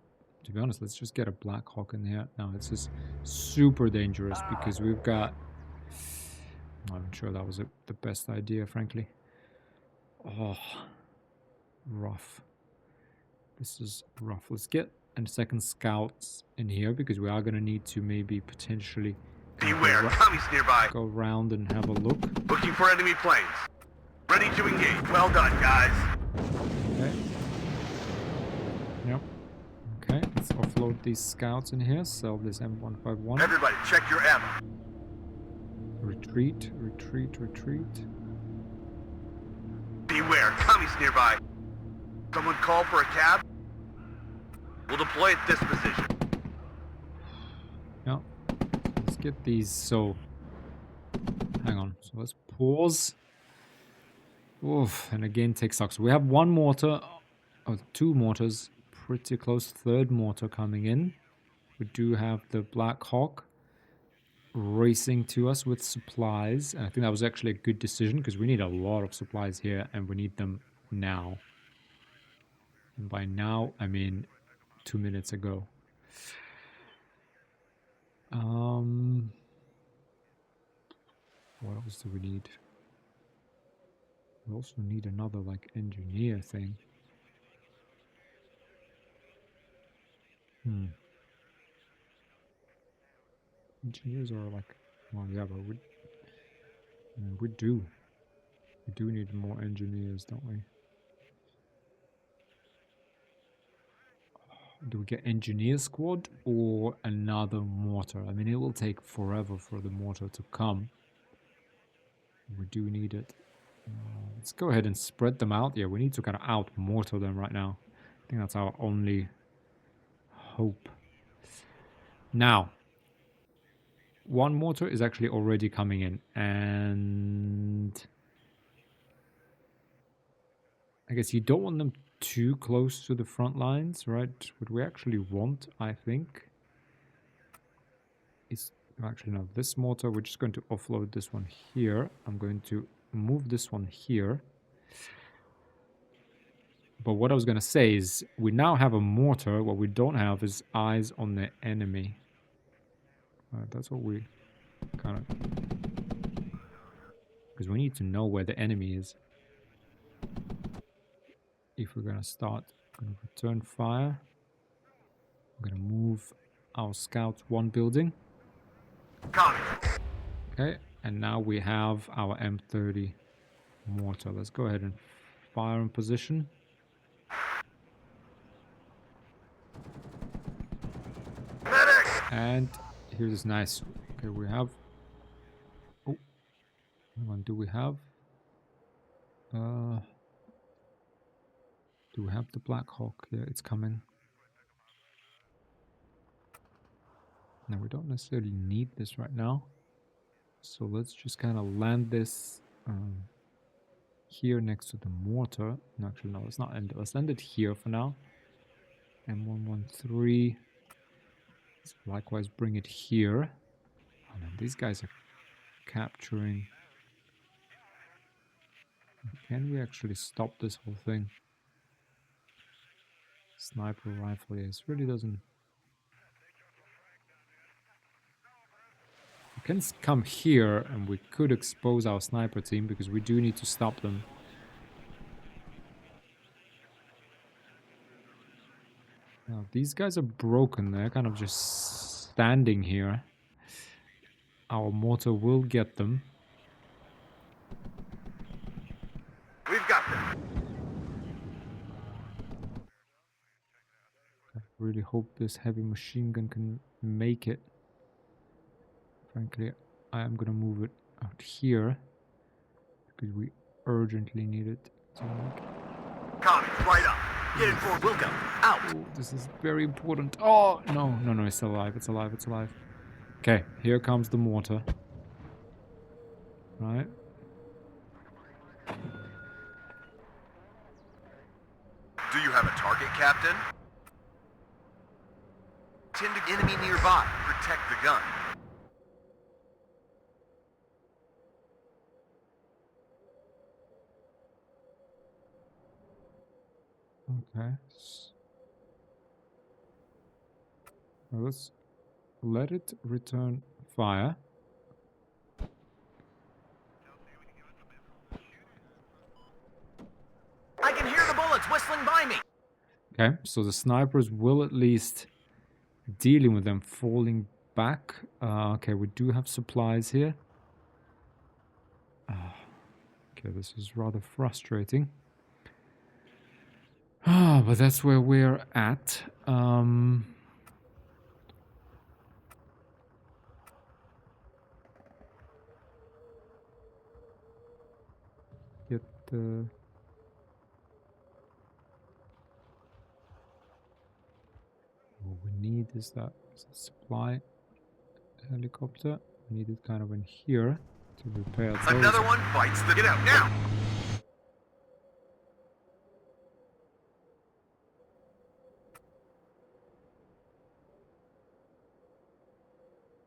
to be honest, let's just get a Black Hawk in here. Now, it's just super dangerous because we've got, I'm not sure that was the best idea, frankly. Oh, rough. This is rough. Let's get a second scouts in here because we are going to need to maybe potentially Beware, Tommy's nearby. go around and have a look. Looking for enemy planes. Ready to engage. Well done, guys. Okay. Yep. Okay, let's offload these scouts in here. Sell this M151. Everybody, check your ammo. Retreat, retreat, retreat. Beware, Tommy's nearby. Someone call for a cab? We'll deploy at this position. Yeah. Let's get these. So, hang on. So let's pause. Oof, and again take stock. So we have 1 mortar, or 2 mortars, pretty close. 3rd mortar coming in. We do have the Black Hawk racing to us with supplies. And I think that was actually a good decision because we need a lot of supplies here and we need them now. And by now, I mean 2 minutes ago. What else do we need? We also need another, like, engineer thing. Engineers are like, well, yeah, but we do need more engineers, don't we? Do we get engineer squad or another mortar? I mean, it will take forever for the mortar to come. We do need it. Let's go ahead and spread them out. Yeah, we need to kind of out-mortar them right now. I think that's our only hope. Now, one mortar is actually already coming in, and I guess you don't want them too close to the front lines, right? What we actually want, I think, is actually no, this mortar, we're just going to offload this one here. I'm going to move this one here. But what I was going to say is we now have a mortar. What we don't have is eyes on the enemy. That's what we kind of... Because we need to know where the enemy is. If we're going to start, I'm going to return fire. I'm going to move our scouts one building. Copy. Okay, and now we have our M30 mortar. Let's go ahead and fire in position. Medic! And here's this nice. Okay, we have... Oh, hang on, do we have... do we have the Black Hawk? Yeah, it's coming. Now, we don't necessarily need this right now. So let's just kind of land this here next to the mortar. No, actually, no, let's not end it. Let's end it here for now. M113. Let's likewise bring it here. Oh man, these guys are capturing. Can we actually stop this whole thing? Sniper rifle, yeah, this really doesn't... We can come here and we could expose our sniper team because we do need to stop them. Now, these guys are broken. They're kind of just standing here. Our mortar will get them. We've got them. I really hope this heavy machine gun can make it. Frankly, I am gonna move it out here because we urgently need it to make. Copy. Right up. Get in for Wilco. Out. Oh, this is very important. Oh, no, no, no, it's still alive. It's alive. It's alive. Okay, here comes the mortar. Right. Do you have a target, Captain? Tend to enemy nearby. Protect the gun. Okay. Well, let's let it return fire. I can hear the bullets whistling by me. Okay, so the snipers will at least dealing with them falling back. Okay, we do have supplies here. Okay, this is rather frustrating. But that's where we're at. Get the... What we need is that supply helicopter. We need it kind of in here to repair those. Another one bites the... Get out now!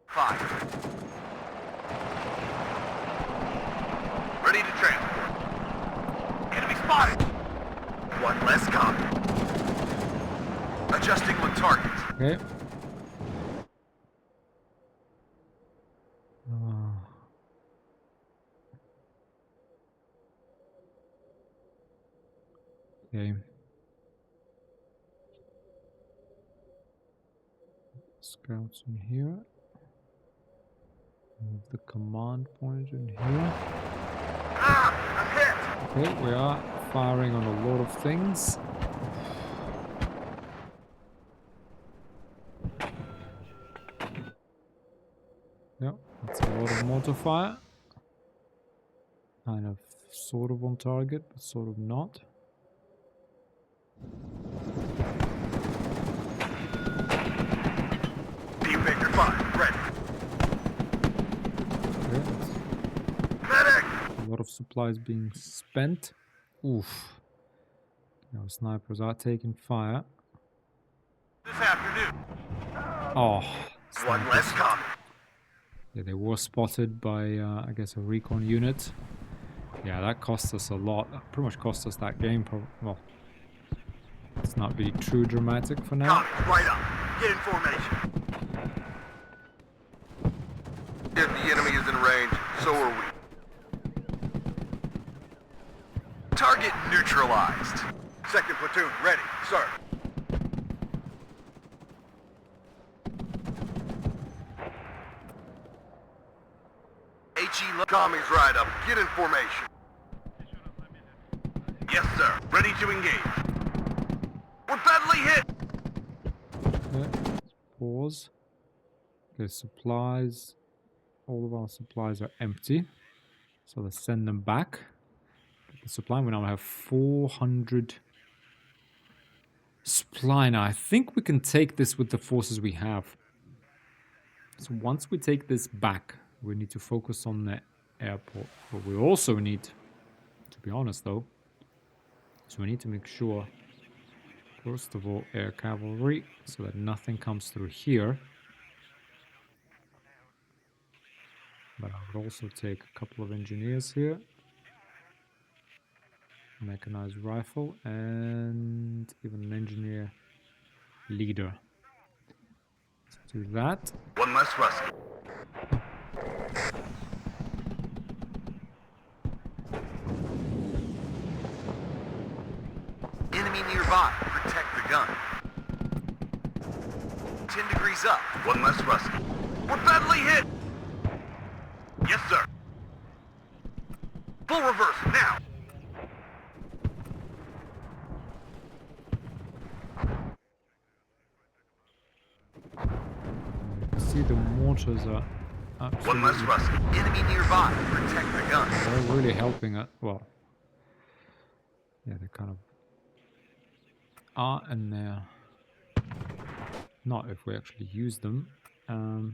Five. Ready to transport. Enemy spotted. One less copy. Adjusting on target. Okay. Okay. Scouts in here. Move the command point in here. Ah! I'm hit! Okay, we are firing on a lot of things. Yep, that's a lot of mortar fire. Kind of sort of on target, but sort of not. Team Baker 5, ready. Okay, Medic! a lot of supplies being spent. Oof. Our snipers are taking fire. This afternoon. Oh, One snipers. less copy. Yeah, they were spotted by, I guess, a recon unit. Yeah, that cost us a lot. That pretty much cost us that game. Well, let's not be too dramatic for now. Copy, right up. Get in formation. If the enemy is in range, so are we. Target neutralized. Second platoon, ready, sir. HE commies right up. Get in formation. Yes, sir. Ready to engage. We're badly hit. Okay, let's pause. Okay, supplies. All of our supplies are empty. So let's send them back. The supply, we now have 400 supply. Now, I think we can take this with the forces we have. So once we take this back, we need to focus on the airport. But we also need, to be honest though, so we need to make sure, first of all, air cavalry, so that nothing comes through here. But I would also take a couple of engineers here. Mechanized rifle and even an engineer leader. Let's do that. One less rusty. Enemy nearby. Protect the gun. 10 degrees up. One less rusty. We're badly hit. Yes, sir. Full reverse now. See, the mortars are One less absolutely, rusty. Enemy nearby. Protect the gun. they're really helping us. Well, yeah, they kind of are, and they're not if we actually use them. So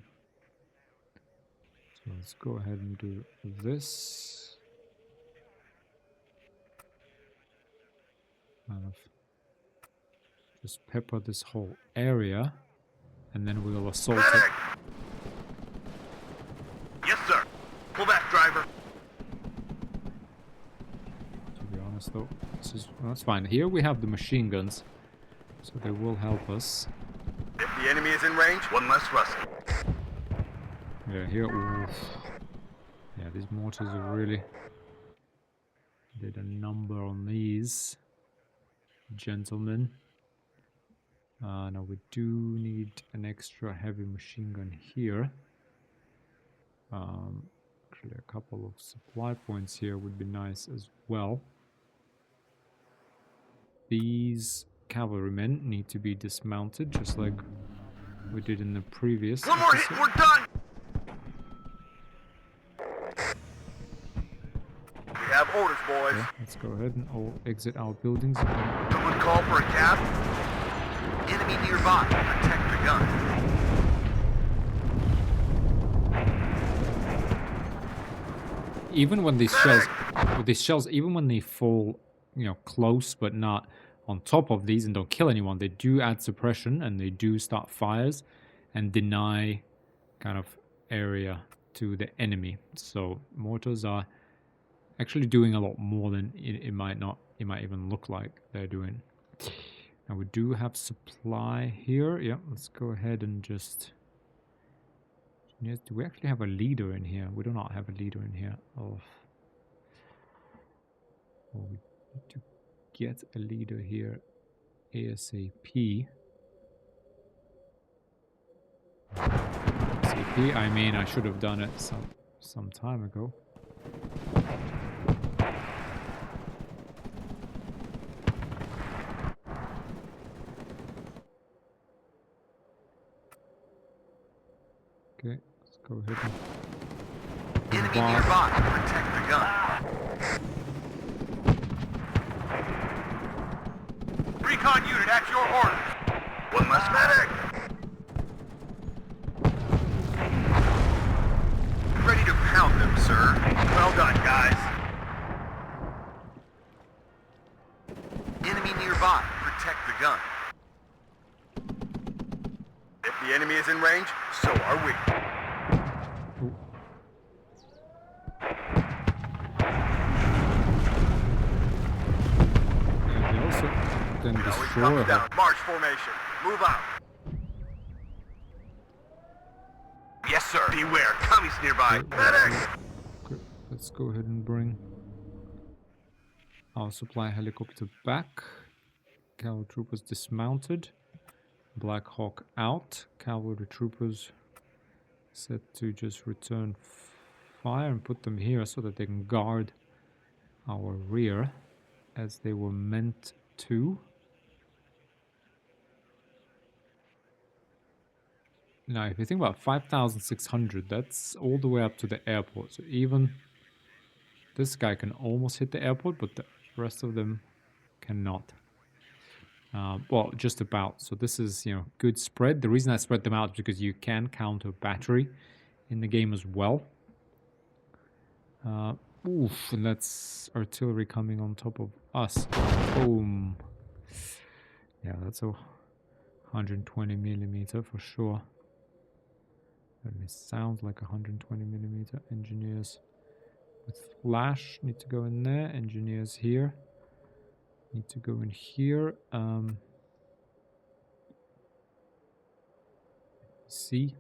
let's go ahead and do this. Kind of just pepper this whole area, and then we'll assault it. Medic! Yes, sir. Pull back, driver. To be honest though, this is, well, that's fine. Here we have the machine guns, so they will help us. If the enemy is in range, one less rusty. Yeah, here, oof. Yeah, these mortars are really did a number on these gentlemen. Now we do need an extra heavy machine gun here. Actually, a couple of supply points here would be nice as well. These cavalrymen need to be dismounted, just like we did in the previous One more hit, episode. we're done. We have orders, boys. Yeah, let's go ahead and all exit our buildings. Someone call for a cab. Enemy nearby. Protect the gun. Even when these shells, even when they fall, you know, close but not on top of these and don't kill anyone, they do add suppression and they do start fires and deny kind of area to the enemy. So mortars are actually doing a lot more than it might even look like they're doing. Now we do have supply here. Yeah, let's go ahead and just... Yes, do we actually have a leader in here? We do not have a leader in here. Oh. Well, we need to get a leader here ASAP. ASAP, I mean, I should have done it some time ago. Okay, let's go ahead and Enemy nearby. Protect the gun. Recon unit at your orders. One less medic. Ready to pound them, sir. Well done, guys. Enemy nearby. Protect the gun. If the enemy is in range, so are we. Yeah, they also then Always destroy coming her. down. March formation. Move out. Yes, sir. Beware. Commies nearby. Medics! Okay, let's go ahead and bring our supply helicopter back. Cavalry troopers dismounted. Black Hawk out. Cavalry troopers set to just return fire and put them here so that they can guard our rear as they were meant to. Now, if you think about 5,600, that's all the way up to the airport. So even this guy can almost hit the airport, but the rest of them cannot. Well, just about. So this is, you know, good spread. The reason I spread them out is because you can counter battery in the game as well. Oof, and that's artillery coming on top of us. Boom. Yeah, that's a 120 millimeter for sure. It sounds like 120 millimeter. Engineers with flash need to go in there. Engineers here need to go in here. See,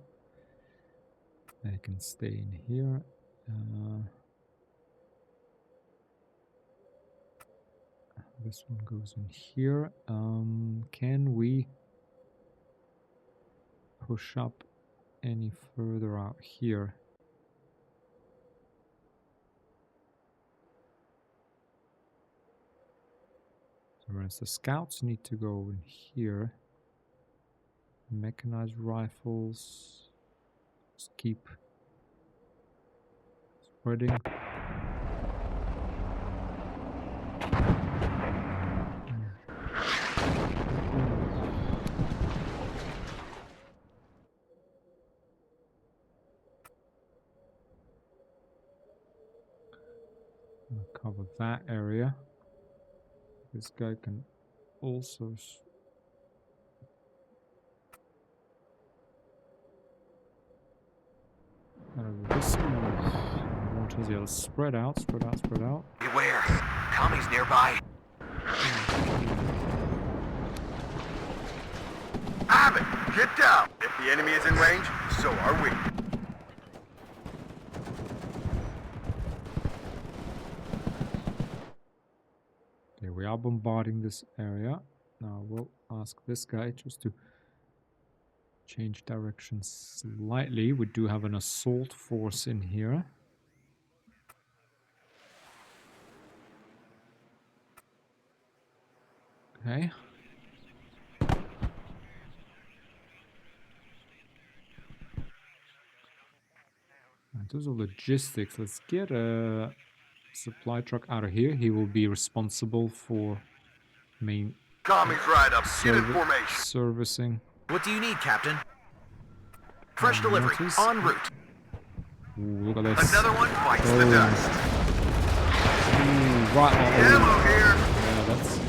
they can stay in here. This one goes in here. Can we push up any further out here? So whereas the scouts need to go in here. Mechanized rifles. Just keep spreading. Cover that area. This guy can also this mortars, yeah, spread out, spread out, spread out. Beware. Commies nearby. Abbott, get down. If the enemy is in range, so are we. Okay, we are bombarding this area. Now we'll ask this guy just to change direction slightly. We do have an assault force in here. Okay. In terms of logistics, let's get a supply truck out of here. He will be responsible for main Commies right up. Get in formation. servicing. What do you need, Captain? Fresh delivery, Mortars. en route. Ooh, look at this. Another one bites the Boom. dust. Ooh, right. Ammo here. Yeah, that's...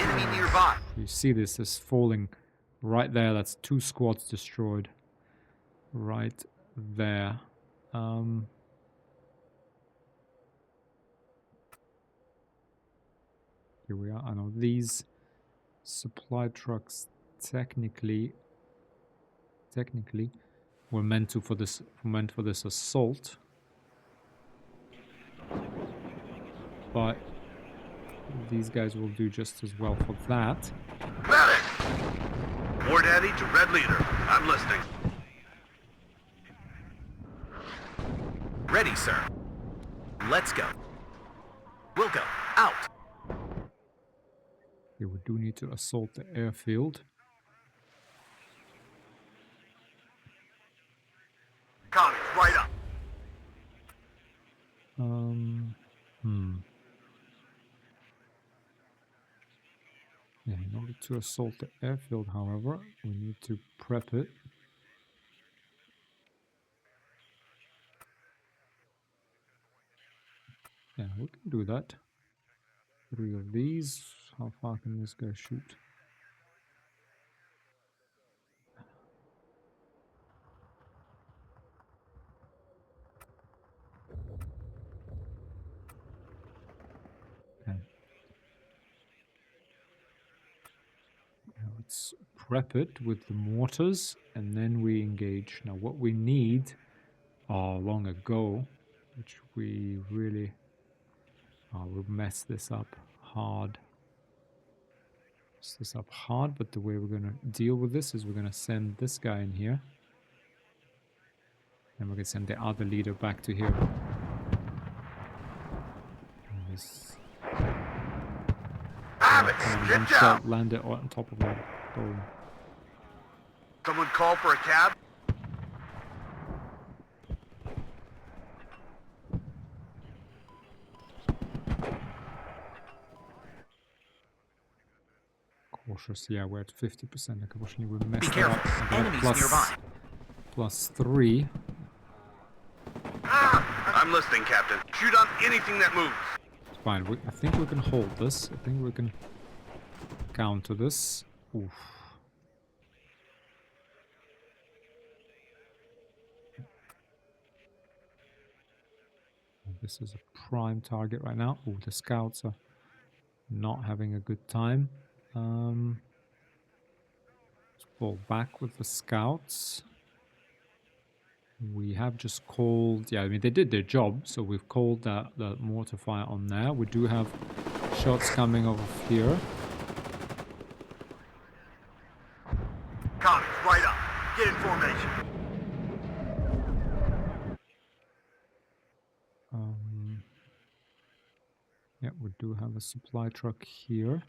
Enemy nearby. You see this is falling right there. That's 2 squads destroyed. Right there. Here we are. I know these supply trucks technically were meant for this assault, but these guys will do just as well for that. Medic! War Daddy to Red Leader. I'm listening. Ready, sir. Let's go. We'll go. Out. Here we do need to assault the airfield. Commies right up. to assault the airfield, however. We need to prep it. Yeah, we can do that. 3 of these. How far can this guy shoot? Okay. Now let's prep it with the mortars and then we engage. Now what we need long ago, which we really we'll mess this up hard. Mess this up hard, but the way we're gonna deal with this is we're gonna send this guy in here. And we're gonna send the other leader back to here. And this Get down! land it on top of that dome. Someone call for a cab? Cautious, yeah, we're at 50%. Unfortunately, we messed Be it careful. up. Enemies nearby. +3. I'm listening, Captain. Shoot on anything that moves. It's fine. I think we can hold this. I think we can counter this. Oof. This is a prime target right now. Oh, the scouts are not having a good time. Let's fall back with the scouts. We have just called, yeah, I mean, they did their job, so we've called that mortar fire on there. We do have shots coming over here. Commies, right up. Get in formation. Yeah, we do have a supply truck here.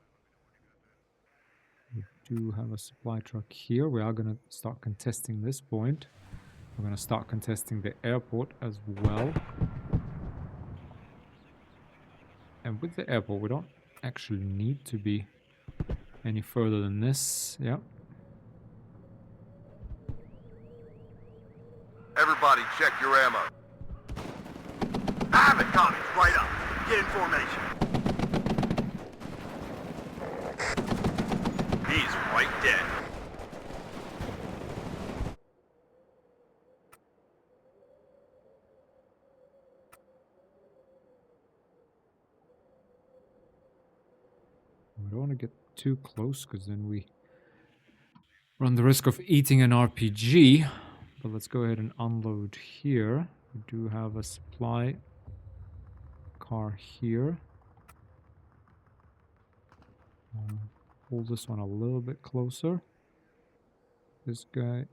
We do have a supply truck here. We are going to start contesting this point. We're going to start contesting the airport as well. And with the airport, we don't actually need to be any further than this. Yeah. Everybody check your ammo. Have it, commies, right up. Get in formation. He's right dead. We don't want to get too close because then we run the risk of eating an RPG. But let's go ahead and unload here. We do have a supply car here. Pull this one a little bit closer. This guy.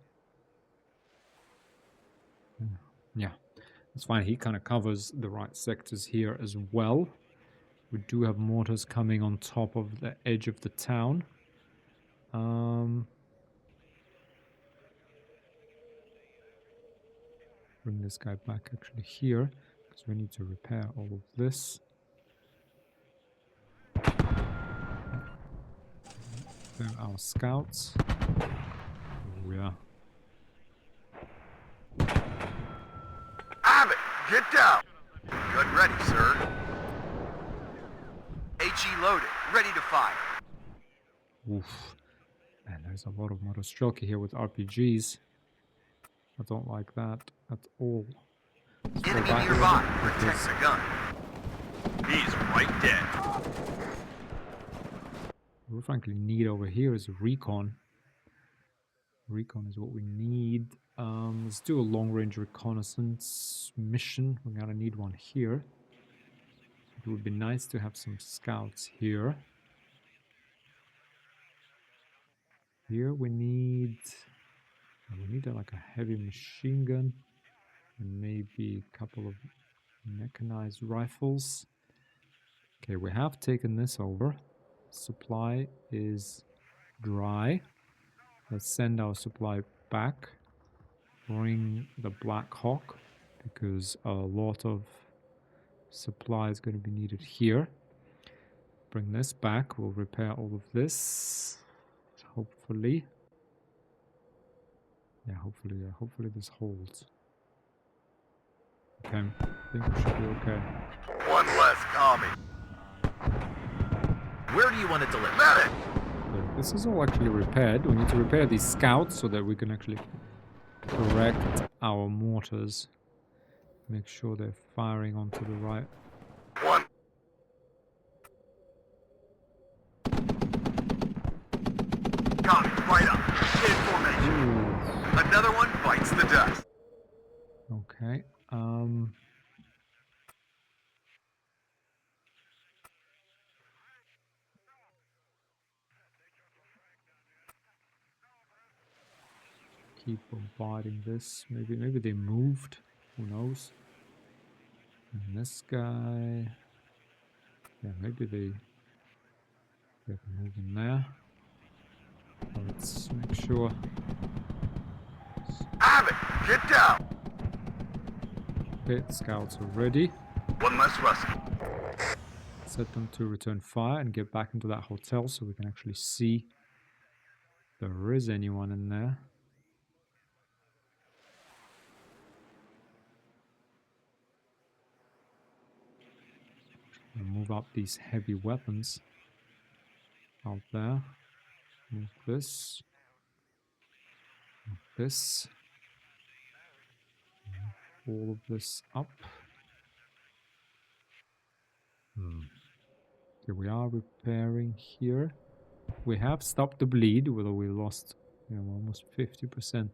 Yeah, that's fine. He kind of covers the right sectors here as well. We do have mortars coming on top of the edge of the town. Bring this guy back actually here, because we need to repair all of this. There are our scouts. Oh, yeah. Have it! Get down! Gun ready, sir. HE loaded, ready to fire. Oof. Man, there's a lot of Motostroke here with RPGs. I don't like that at all. Let's Enemy go back nearby. a little bit, Protect the gun. He's right dead. what we frankly need over here is a Recon. Recon is what we need. Let's do a long-range reconnaissance mission. We're gonna need one here. It would be nice to have some scouts here. Here we need like a heavy machine gun and maybe a couple of mechanized rifles. Okay, we have taken this over. Supply is dry. Let's send our supply back. Bring the Black Hawk because a lot of supply is going to be needed here. Bring this back. We'll repair all of this. hopefully. Yeah, hopefully this holds. Okay, I think we should be okay. One less commie. Where do you want it delivered? Medic! Okay, this is all actually repaired. We need to repair these scouts so that we can actually correct our mortars. Make sure they're firing onto the right. One. Commie, right up. Get in formation. Ooh. Another one bites the dust. Okay. Keep bombarding this. Maybe they moved. Who knows? And this guy. Yeah, maybe they move in there. Let's make sure. Abbott, get down. Okay, the scouts are ready. One less Rusky. Set them to return fire and get back into that hotel so we can actually see if there is anyone in there. We'll move up these heavy weapons out there. Move this. Move this. Move all of this up. Okay, we are repairing here. We have stopped the bleed, although we lost, you know, almost 50%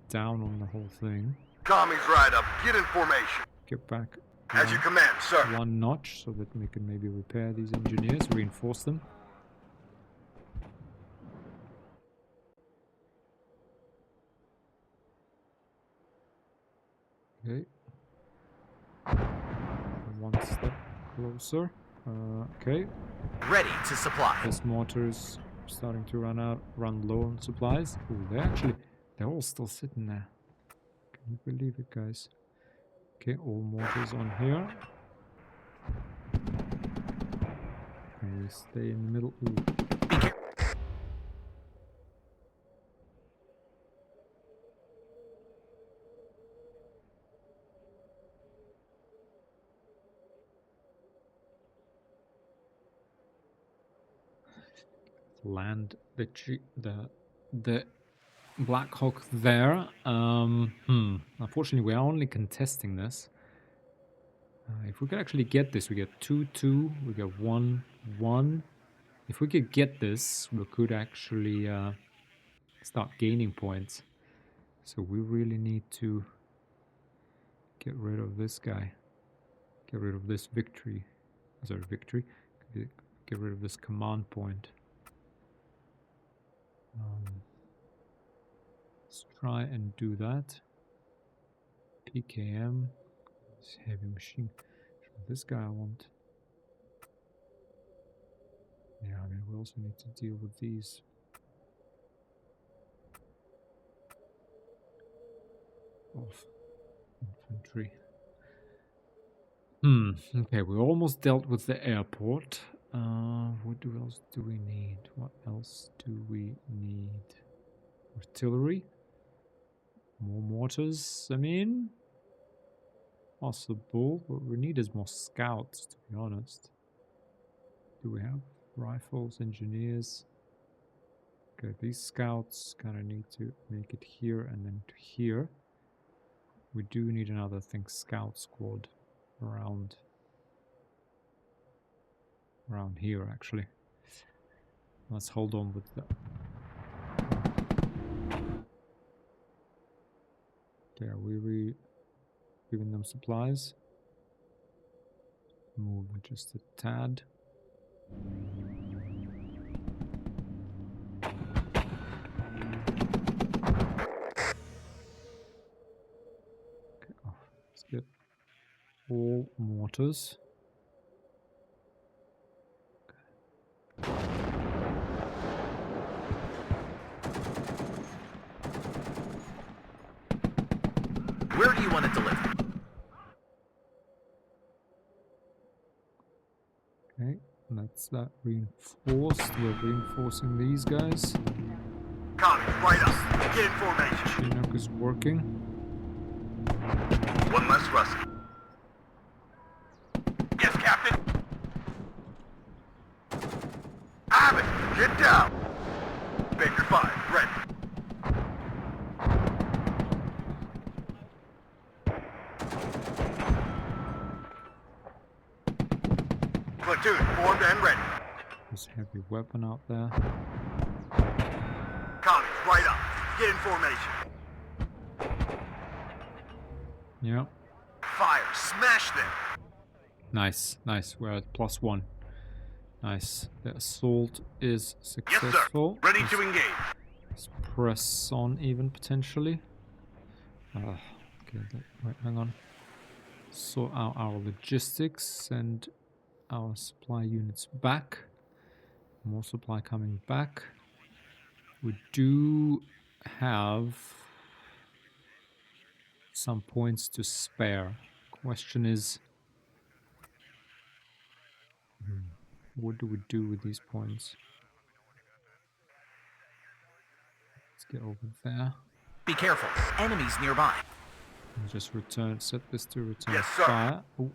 down on the whole thing. Commies right up. Get in formation. Get back As you command, sir. one notch so that we can maybe repair these engineers, reinforce them. Okay. One step closer. Okay. Ready to supply. This mortar is starting to run low on supplies. Ooh, they're all still sitting there. Can you believe it, guys? Okay, all mortars on here. And we stay in the middle. Ooh. Land the Black Hawk there. Unfortunately, we are only contesting this. If we could actually get this, we get 2-2, we get 1-1. If we could get this, we could actually start gaining points. So we really need to get rid of this guy. Get rid of this victory. Sorry, victory. Get rid of this command point. Let's try and do that. PKM. This heavy machine. This guy I want. Yeah, I mean, we also need to deal with these. Of infantry. Okay, we almost dealt with the airport. What else do we need? What else do we need? Artillery? More mortars, I mean? Possible. What we need is more scouts, to be honest. Do we have rifles, engineers? Okay, these scouts kind of need to make it here and then to here. We do need another, I think, scout squad around here, actually. Let's hold on with that. Okay, are we giving them supplies? Move just a tad. Okay, let's get all mortars. Where do you want it delivered? Okay, That's that reinforced. We're reinforcing these guys. Commies, right up. Get in formation. Chinook is working. One less Rusky. Yes, Captain. Abbott, get down. Baker 5, ready. Platoon, formed and ready. There's a heavy weapon out there. Commies, right up. Get in formation. Yeah. Fire, smash them. Nice, nice. We're at +1. Nice. The assault is Yes, sir. successful. Ready to engage. Let's press on even potentially. Okay, wait, hang on. Sort out our logistics, send our supply units back. More supply coming back. We do have some points to spare. Question is, what do we do with these points? Let's get over there. Be careful. Enemies nearby. And just return, set this to return Yes, sir. fire. Oh.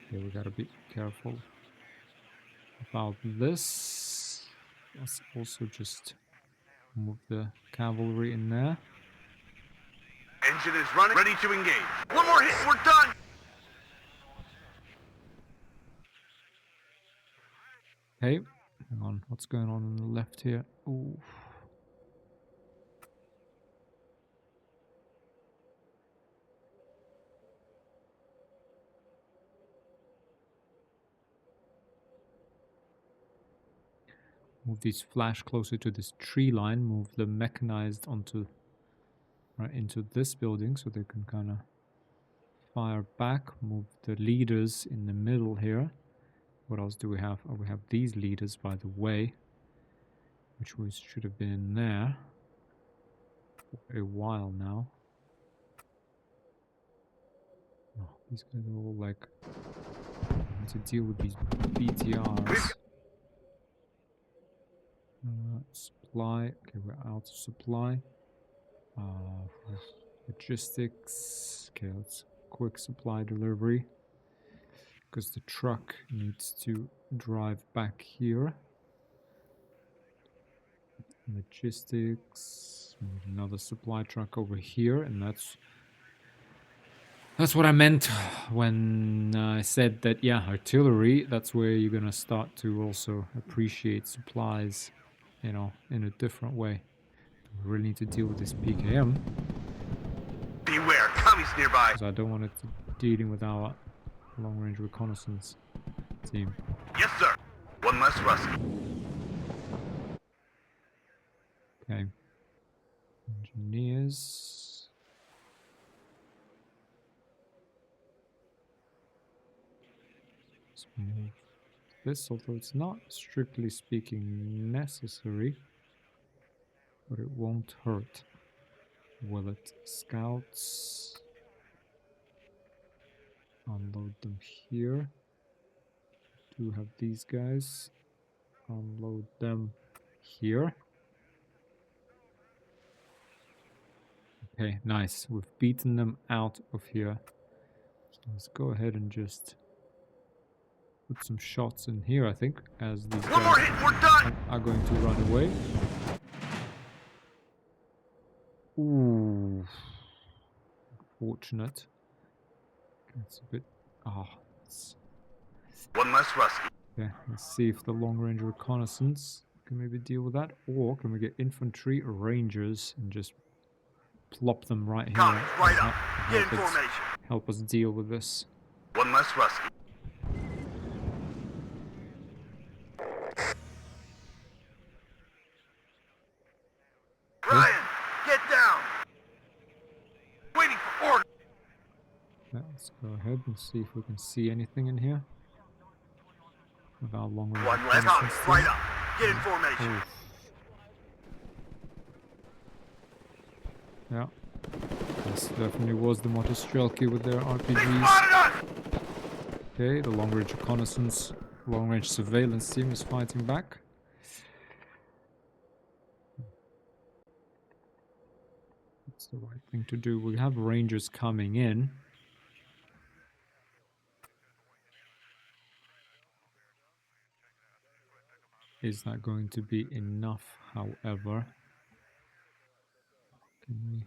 Okay, we gotta be careful about this. Let's also just move the cavalry in there. Engine is running. Ready to engage. One more hit, we're done. Hey, hang on, what's going on the left here? Ooh. Move these flash closer to this tree line. Move the mechanized onto right into this building so they can kind of fire back. Move the leaders in the middle here. What else do we have? Oh, we have these leaders, by the way, which was should have been in there for a while now. Oh, these guys are all like having to deal with these BTRs. Supply. Okay, we're out of supply. Logistics. Okay, let's quick supply delivery. Because the truck needs to drive back here. Logistics. Another supply truck over here, and that's what I meant when I said that, yeah, artillery, that's where you're gonna start to also appreciate supplies, you know, in a different way. We really need to deal with this PKM. Beware, commies nearby. Because I don't want it dealing with our long-range reconnaissance team. Yes, sir. One less Rusky. Okay. Engineers. Let's move this, although it's not strictly speaking necessary, but it won't hurt. Will it? Scouts. Unload them here. Do have these guys. Unload them here. Okay, nice. We've beaten them out of here. So let's go ahead and just put some shots in here, I think, as these One more guys hit, we're done. are going to run away. Ooh. Unfortunate. It's a bit... One less Rusky. Okay, let's see if the long-range reconnaissance can maybe deal with that. Or can we get infantry or rangers and just plop them right here? Commies, right and up. Get in help us- formation. help us deal with this. One less Rusky. Ryan, get down. Waiting for order. Yeah, let's go ahead and see if we can see anything in here. With our long-range One less commies, reconnaissance right team. up. Get in formation. Oof. Yeah. This definitely was the Motostrelki with their They RPGs. spotted us. Okay, the long-range reconnaissance Long-range surveillance team is fighting back. That's the right thing to do. We have rangers coming in. Is that going to be enough, however? Can we...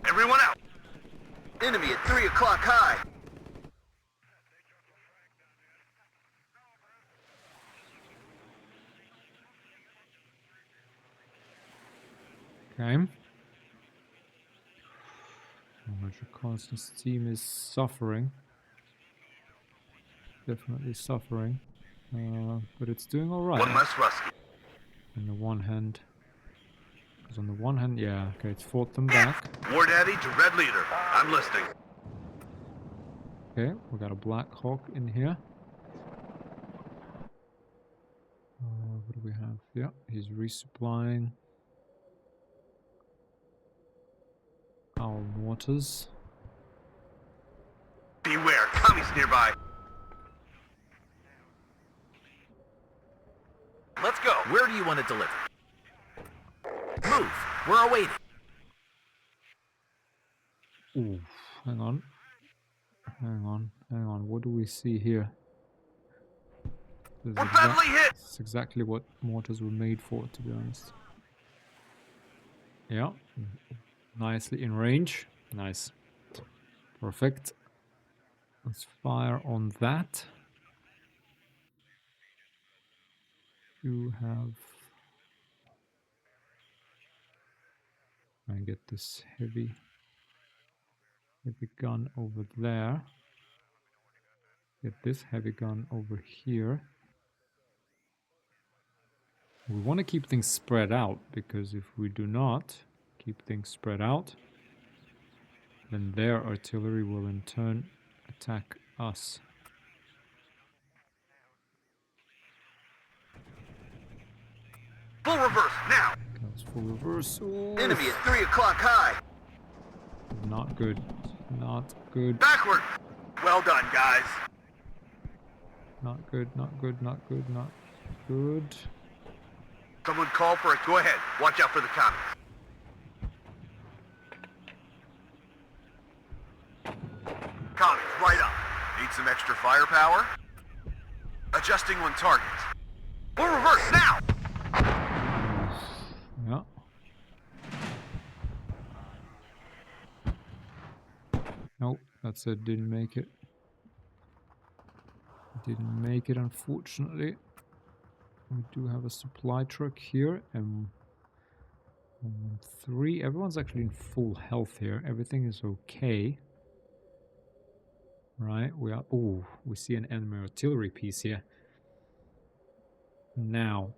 Everyone out! Enemy at 3 o'clock high! Okay. Reconnaissance team is suffering. Definitely suffering. But it's doing alright. One less Rusky. On the one hand. Because on the one hand, yeah, okay, it's fought them back. War Daddy to Red Leader. I'm listening. Okay, we got a Black Hawk in here. What do we have? Yeah, he's resupplying our mortars. Beware, commies nearby. Let's go. Where do you want to deliver? Move. We're awaiting. Ooh, hang on. Hang on, hang on. What do we see here? We're badly hit! This is exactly what mortars were made for, to be honest. Yeah. Nicely in range. Nice. Perfect. Let's fire on that. You have... Try and get this heavy gun over there. Get this heavy gun over here. We want to keep things spread out, because if we do not keep things spread out, then their artillery will in turn attack us. Full reverse, now! Goes full reverse. Ooh. Enemy at 3 o'clock high! Not good. Not good. Backward! Well done, guys. Not good, not good, not good, not good. Someone call for it. Go ahead. Watch out for the commies. Commies, right up. Need some extra firepower? Adjusting on target. Full reverse, now! Yeah. Nope, that's it. Didn't make it. Didn't make it, unfortunately. We do have a supply truck here, and 3. Everyone's actually in full health here. Everything is okay. Right, we are... Oh, we see an enemy artillery piece here. Now.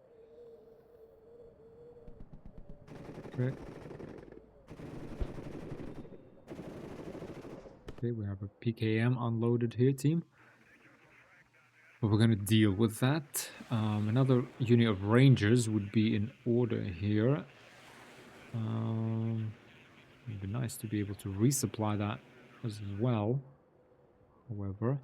Okay. Okay, we have a PKM unloaded here, team. But we're going to deal with that. Another unit of rangers would be in order here. It'd be nice to be able to resupply that as well. However,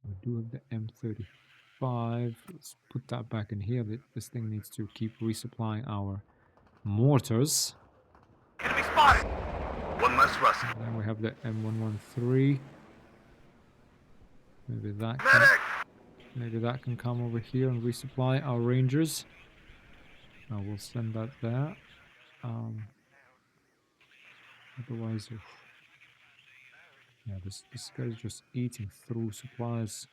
we do have the M35. Let's put that back in here. This thing needs to keep resupplying our mortars. Enemy spotted! One less Rusky. And then we have the M113. Maybe that can come over here and resupply our rangers. We'll send that there. Otherwise, yeah, this guy's just eating through supplies.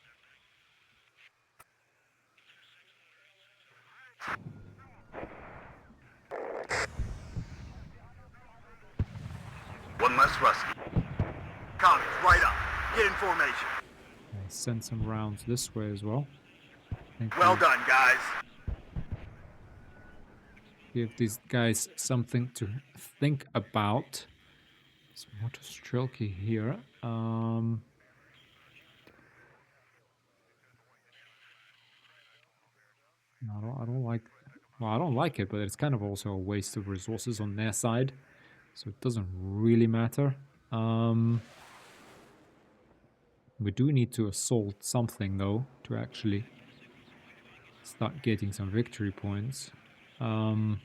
One less Rusky. Commies, right up. Get in formation. Send some rounds this way as well. Thank Well you. done, guys. Give these guys something to think about. Some motor strelky here. No, I don't like. Well, I don't like it, but it's kind of also a waste of resources on their side, so it doesn't really matter. We do need to assault something though to actually start getting some victory points. Yeah.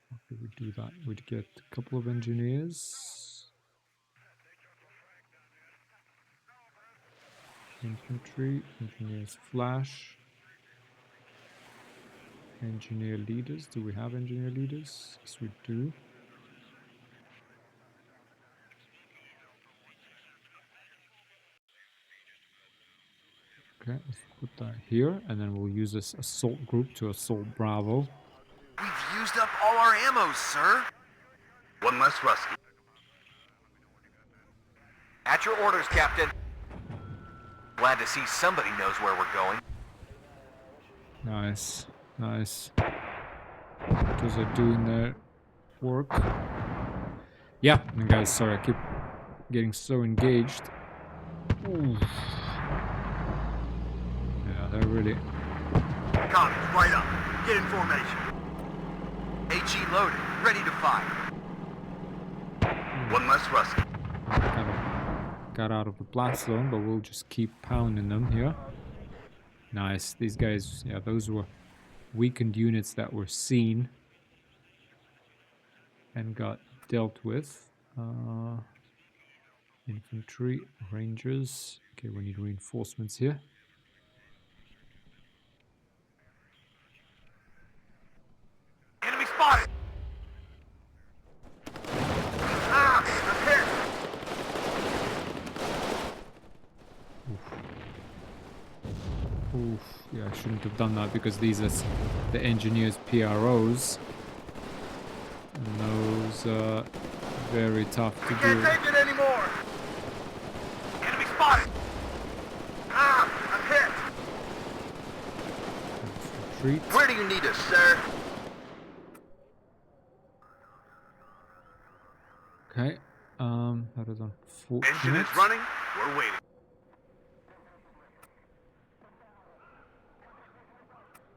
How could we do that? We'd get a couple of engineers. Infantry, engineers flash. Engineer leaders. Do we have engineer leaders? Yes, we do. Okay, let's put that here, and then we'll use this assault group to assault Bravo. We've used up all our ammo, sir. One less rusty. At your orders, Captain. Glad to see somebody knows where we're going. Nice, nice. Those are doing their work. Yeah, and guys, sorry, I keep getting so engaged. Ooh. Yeah, they're really... Commies, right up. Get in formation. HE loaded, ready to fire. One less rusty. kind of got out of the blast zone, but we'll just keep pounding them here. Nice. These guys, yeah, those were weakened units that were seen and got dealt with. Infantry, rangers. Okay, we need reinforcements here. Enemy spotted. Ah, I'm hit. Oof. Yeah, I shouldn't have done that because these are the engineers' PROs. And those are very tough to Can't do. take it anymore. Enemy spotted. Ah, I'm hit. Let's retreat. Where do you need us, sir? Okay. That is Engine unfortunate. is running. We're waiting.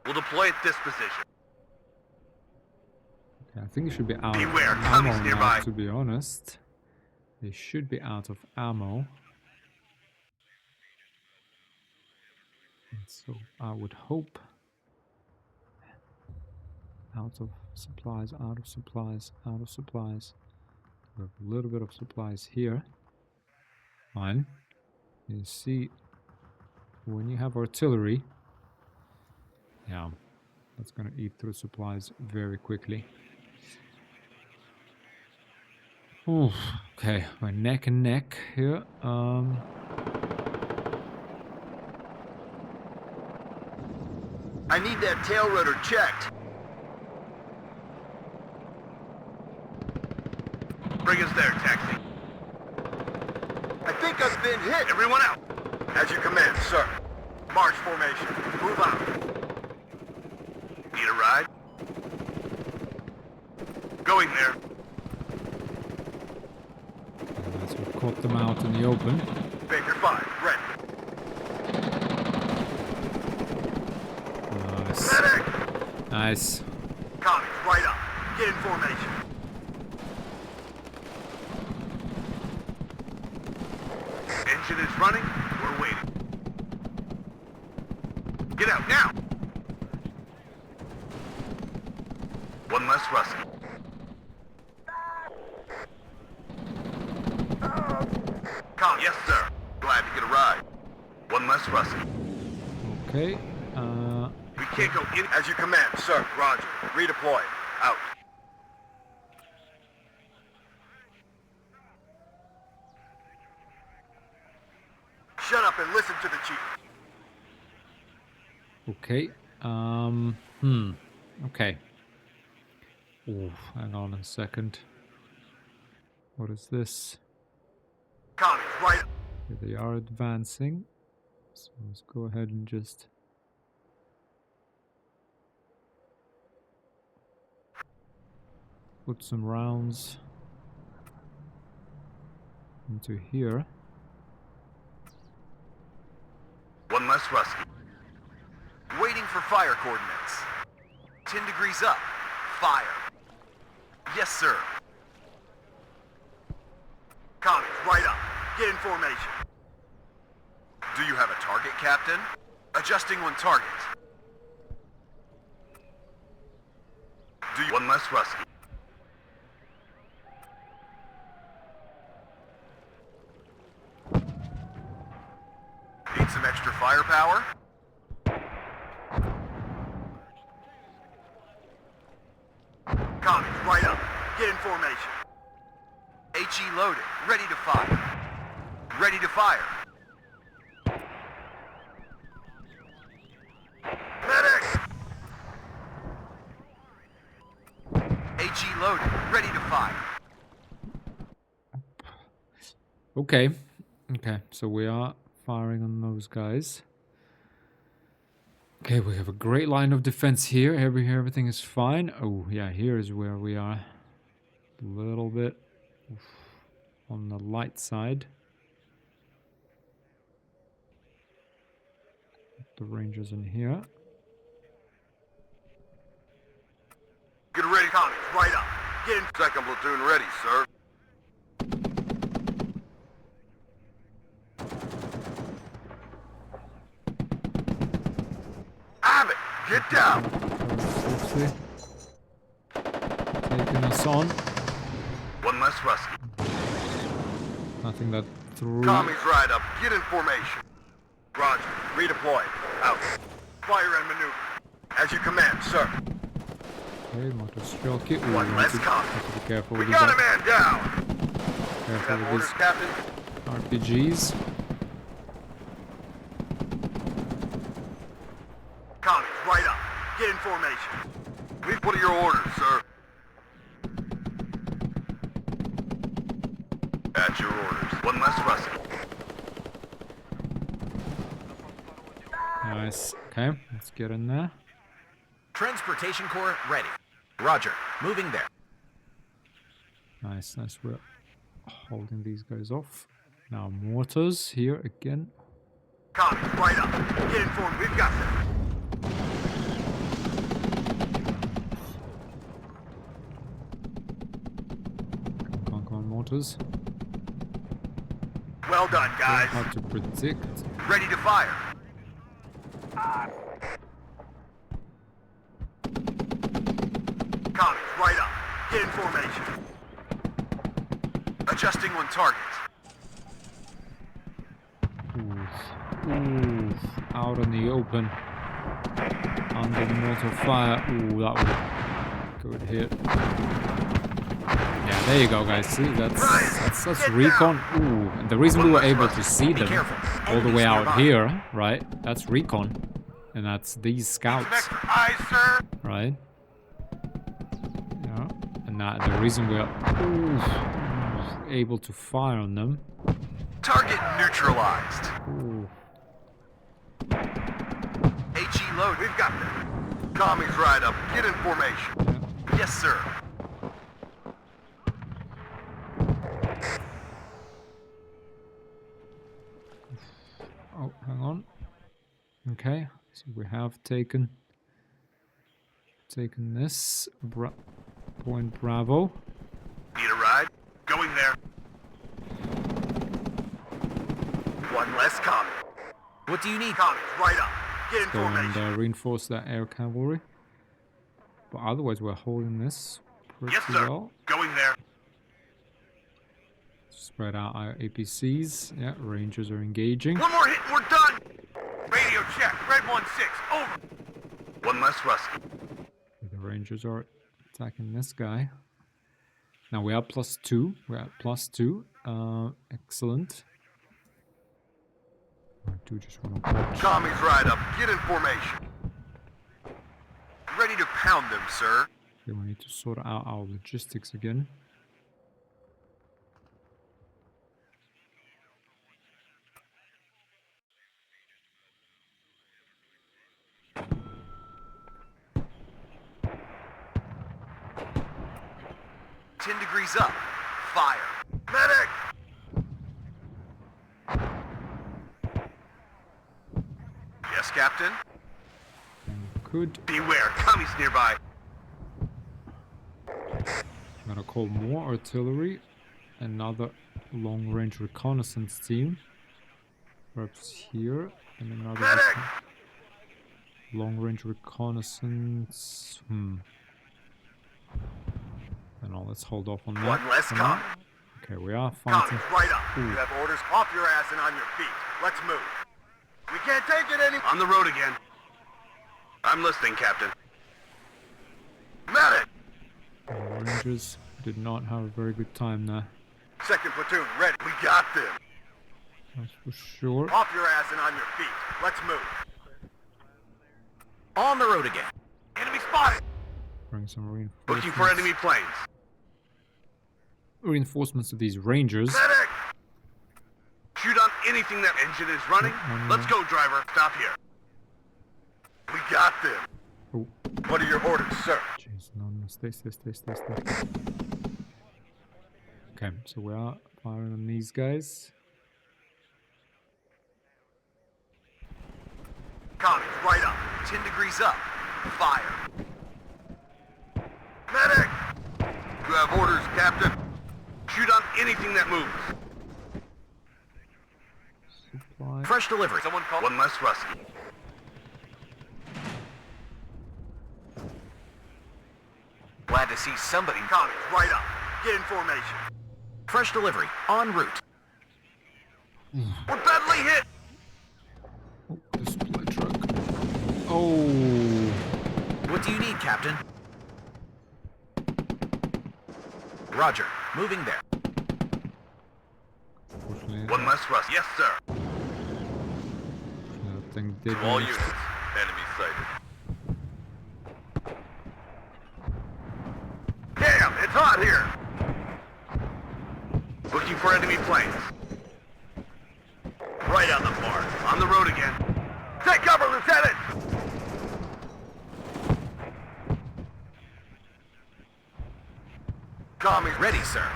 We'll deploy at this position. Okay, I think it should be out Beware, of ammo commies now, nearby. to be honest. They should be out of ammo. And so I would hope... Out of supplies, out of supplies, out of supplies. We have a little bit of supplies here. Fine. You see, when you have artillery, yeah, that's gonna eat through supplies very quickly. Oof, okay, we're neck and neck here. I need that tail rotor checked. Bring us there, taxi. I think I've been hit. Everyone out. As you command, sir. March formation. Move out. Need a ride? Going there. Nice, we caught them out in the open. Baker 5, ready. Nice. Medic! Nice. Commies, right up. Get in formation. Engine is running. We're waiting. Get out now! One less rusty. Come, yes, sir. Glad to get a ride. One less rusty. Okay. We can't go in. As you command, sir. Roger. Redeploy. Out. Shut up and listen to the chief. Okay. Okay. Oh, hang on a second. What is this? Commies, right. Here they are advancing. So let's go ahead and just... put some rounds into here. One less Rusky. Waiting for fire coordinates. 10 degrees up. Fire. Yes, sir. Commies, right up. Get in formation. Do you have a target, Captain? Adjusting on target. Do you... One less Rusky. Need some extra firepower? Commies, right up. Get in formation. HE loaded. Ready to fire. Ready to fire. Medic! HE loaded. Ready to fire. Okay. Okay, so we are firing on those guys. Okay, we have a great line of defense here. Everything is fine. Oh, yeah, here is where we are a little bit on the light side. The Rangers in here. Get ready, commies, right up. Get in... Second platoon ready, sir. Abbott, get down. Safely. Taking us on. One less Rusky. Nothing that through. Commies, right up. Get in formation. Roger. Redeploy. Out. Fire and maneuver. As you command, sir. Okay, motor shell kit. Ooh, One we less have commy. to be careful We with got a that. man down. Careful Have with orders, these Captain? RPGs. Commies, right up. Get in formation. What are your orders, sir? At your orders. One less Rusky. Nice. Okay, let's get in there. Transportation Corps ready. Roger. Moving there. Nice, nice. We're holding these guys off. Now mortars here again. Commies, right up. Get in form. We've got them. Come on, mortars. Well done, guys. Hard to predict. Ready to fire. Commies, right up. Get in formation. Adjusting on target. Oof. Oof. Out in the open. Under mortar fire. Ooh, that was a good hit. Yeah, there you go, guys. See, that's Recon. Ooh, and the reason we were able to see them all the way out here, right? That's Recon, and that's these Some scouts, extra eyes, sir. right? Yeah, and that the reason we're able to fire on them. Target neutralized. Ooh. HE load. We've got them. Commies, right up. Get in formation. Yes, sir. Oh, hang on. Okay, so we have taken this point Bravo. Need a ride? Going there. One less commie. What do you need? Commies, right up. Get in Go and formation. reinforce that air cavalry. But otherwise, we're holding this pretty Yes, sir. well. Going there. Spread out our APCs. Yeah, Rangers are engaging. One more hit and we're done. Radio check. Red 1-6. Over. One less Rusky. The Rangers are attacking this guy. Now we are +2. We're at +2. Excellent. I do just want to watch. Commies, right up. Get in formation. Ready to pound them, sir. Okay, we need to sort out our logistics again. Degrees up. Fire. Medic! Yes, Captain? Could. Beware, commies nearby. Gotta call more artillery. Another long-range reconnaissance team. Perhaps here. And another Medic! long-range reconnaissance. And now let's hold off on that. One less for now. coming. Okay, we are fighting. Commies, right up. You have orders off your ass and on your feet. Let's move. We can't take it any— On the road again. I'm listening, Captain. Medic! Our Rangers did not have a very good time there. Second platoon, ready. We got them. That's for sure. Off your ass and on your feet. Let's move. On the road again. Enemy spotted. Bring some reinforcements. Looking for enemy planes. Reinforcements of these Rangers. Medic! Shoot on anything that engine is running. Let's go, driver. Stop here. We got them. Oh. What are your orders, sir? Jeez, no, stay. Okay, so we are firing on these guys. Commies, right up. 10 degrees up. Fire. Medic! You have orders, Captain. Shoot on anything that moves. Supply. Fresh delivery. Someone call. One less Rusky. Glad to see somebody. Commies, right up. Get in formation. Fresh delivery. En route. We're badly hit. Oh, the supply truck. Oh. What do you need, Captain? Roger. Moving there. Unfortunately, One less Rusky. Yes, sir. that thing did All manage- units. Enemy sighted. Damn, it's hot here. Looking for enemy planes. Right on the mark. On the road again. Take cover, Lieutenant! Commies Ready, sir.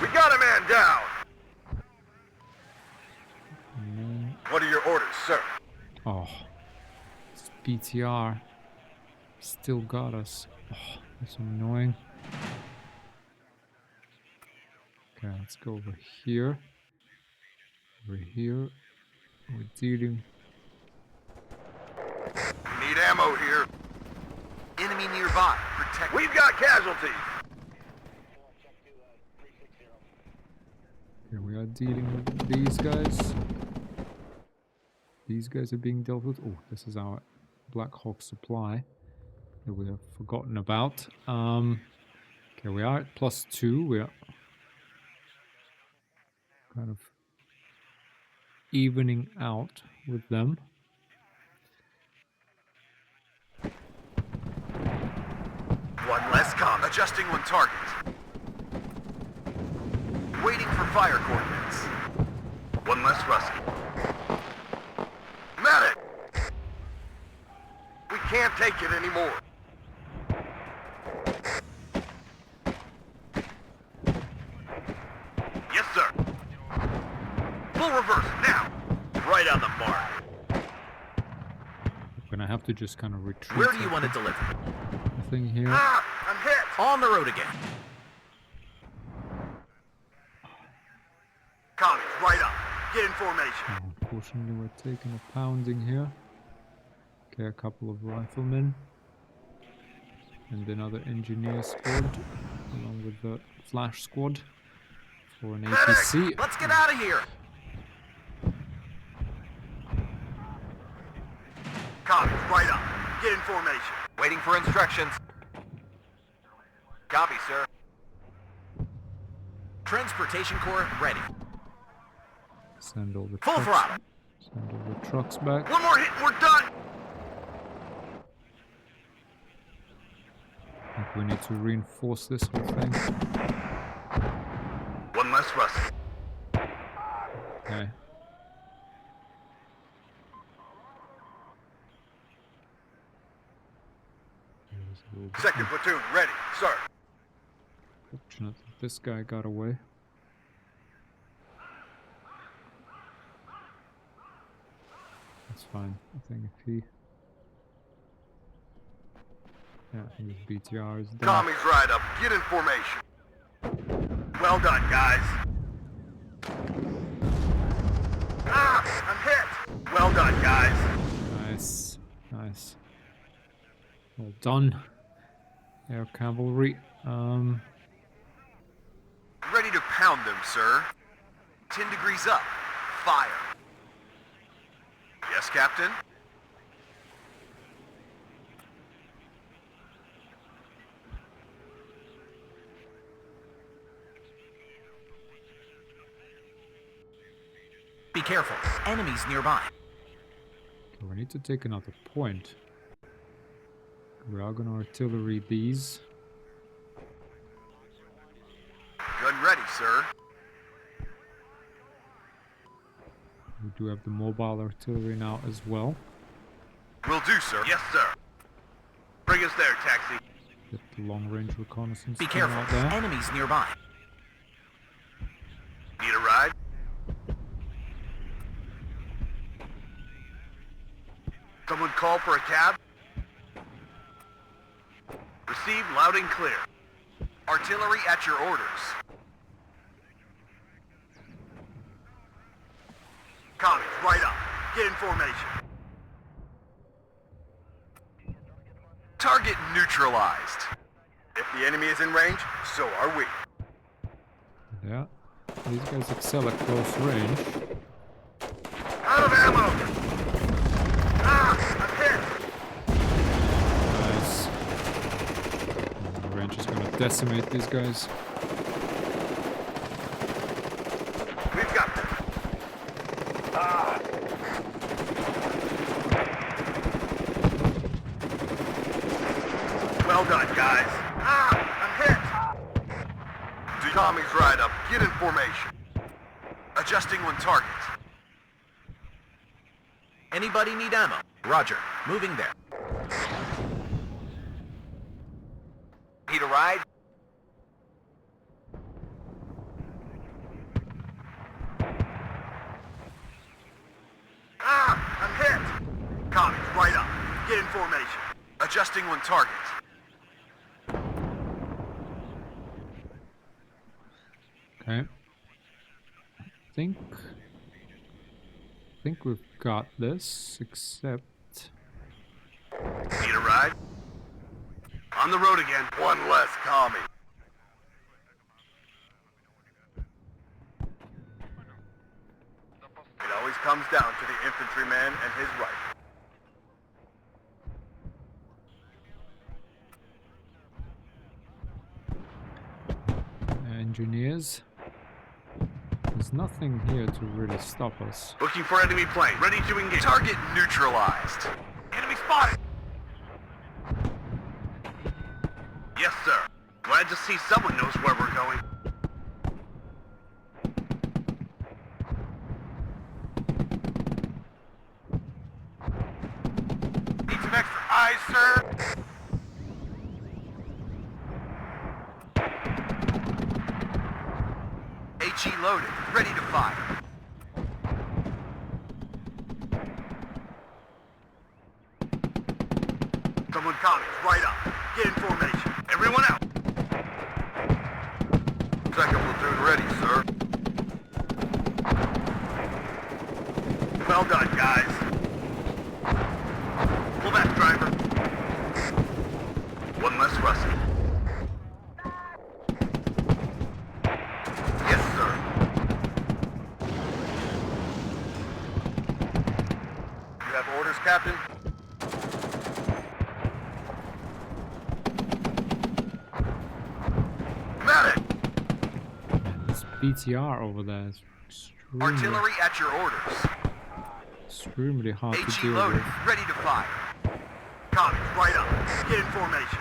We got a man down! Mm, What are your orders, sir? Oh. This BTR still got us. Oh, that's annoying. Okay, let's go over here. Over here. We're dealing. Need ammo here. Enemy nearby. Protect. We've got casualties. Here we are dealing with these guys. These guys are being dealt with. Oh, this is our Black Hawk supply that we have forgotten about. Okay, we are at +2. We are kind of evening out with them. One less combat. Adjusting on target. Waiting for fire coordinates. One less Rusky. Medic! We can't take it anymore. Yes, sir. Full reverse, now. Right on the mark. We're gonna have to just kind of retreat. Where do you want to deliver? Nothing here. Ah, I'm hit. On the road again. Commies, right up. Get in formation. Oh, unfortunately, we're taking a pounding here. Okay, a couple of riflemen. And another engineer squad, along with the flash squad for an APC. Let's get out of here. Commies, right up. Get in formation. Waiting for instructions. Copy, sir. Transportation Corps ready. Send all the Full trucks. throttle. Send all the trucks back. One more hit and we're done. We need to reinforce this whole thing. One less Russ. Okay. Second platoon, ready. Start. Fortunate that this guy got away. That's fine. I think if he... Yeah, his BTR is done. Tommy's right up. Get in formation. Well done, guys. Ah, I'm hit. Well done, guys. Nice. Nice. Well done. Air cavalry. Ready to pound them, sir. 10 degrees up. Fire. Yes, Captain. Be careful. Enemies nearby. Okay, we need to take another point. We are gonna artillery these. Gun ready, sir. We do have the mobile artillery now as well. Will do, sir. Yes, sir. Bring us there, taxi. Get the long range reconnaissance Be team careful. out there. Enemies nearby. Need a ride? Someone call for a cab? Received loud and clear. Artillery at your orders. Commies, right up. Get in formation. Target neutralized. If the enemy is in range, so are we. Yeah. These guys excel at close range. Out of ammo! Ah, I'm hit! Nice. The range is gonna decimate these guys. We've got them. Ah! Well done, guys. Ah, I'm hit! Tommy's right up. Get in formation. Adjusting on target. Anybody need ammo? Roger. Moving there. Need a ride? Ah, I'm hit! Commies, right up. Get in formation. Adjusting on target. Okay. I think we've got this, except Need a ride? On the road again. One less commie. It always comes down to the infantryman and his rifle. engineers. There's nothing here to really stop us. Looking for enemy plane. Ready to engage. Target neutralized. Enemy spotted! Yes, sir. Glad to see someone knows where we're going. Need some extra eyes, sir. HE loaded. Ready to fire. Someone coming. Right up. Get in formation. Everyone out. Second platoon ready, sir. Well done, guys. Pull back, driver. One less rusty. Yes, sir. You have orders, Captain? Medic! This BTR over there is Artillery at your orders. extremely hard to HE deal loaded. with. Ready to fire. Commies, right up. Get in formation.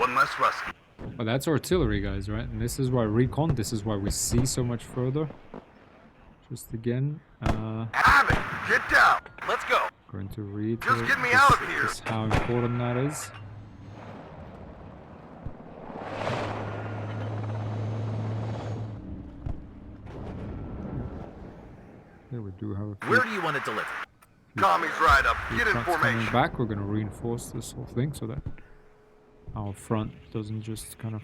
One less Rusky. But that's artillery, guys, right? And this is why Recon, this is why we see so much further. Just again, Abbott, get down. Let's go. going to read Just get me out of here. just how important that is. Here we do have a few. Where do you want to deliver? Commies right up. few Get in trucks formation. coming back. We're going to reinforce this whole thing so that our front doesn't just kind of...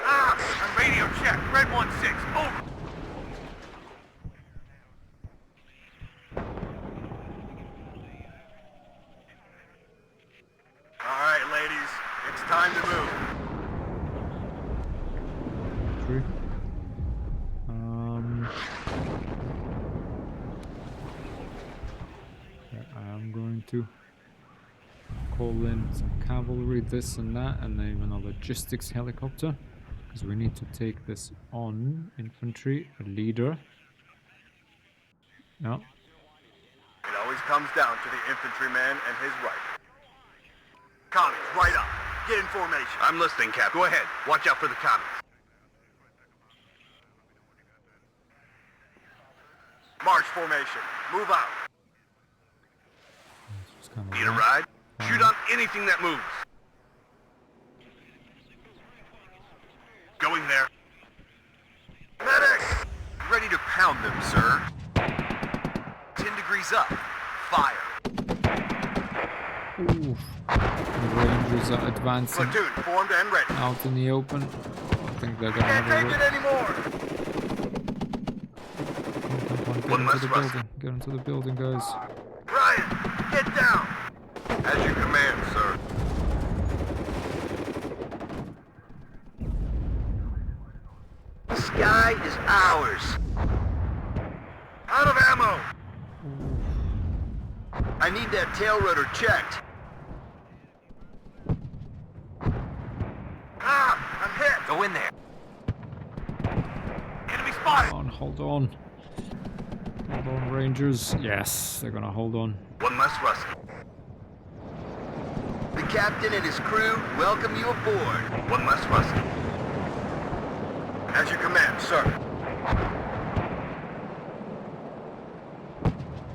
On radio check. Red 1-6. Over. All right, ladies. It's time to move. True. I am going to call in some cavalry, this and that, and then even a logistics helicopter, because we need to take this on. Infantry, a leader. No. It always comes down to the infantryman and his rifle. Commies, right up. Get in formation. I'm listening, Cap. Go ahead. Watch out for the commies. March formation. Move out. Just kind of Need a ride? Shoot on anything that moves. Going there. Medic! Ready to pound them, sir. 10 degrees up. Fire. Oof. The Rangers are advancing Platoon formed and ready. out in the open. I think they're gonna Can't have a take look. it anymore. Get One into less the Rusty. building. Get into the building, guys. Ryan, get down. As you command, sir. The sky is ours. Out of ammo. I need that tail rotor checked. I'm hit. Go in there. Enemy spotted. Hold on. Hold on, Rangers. Yes, they're gonna hold on. One less Rusty. The captain and his crew welcome you aboard. One less Rusty. As you command, sir.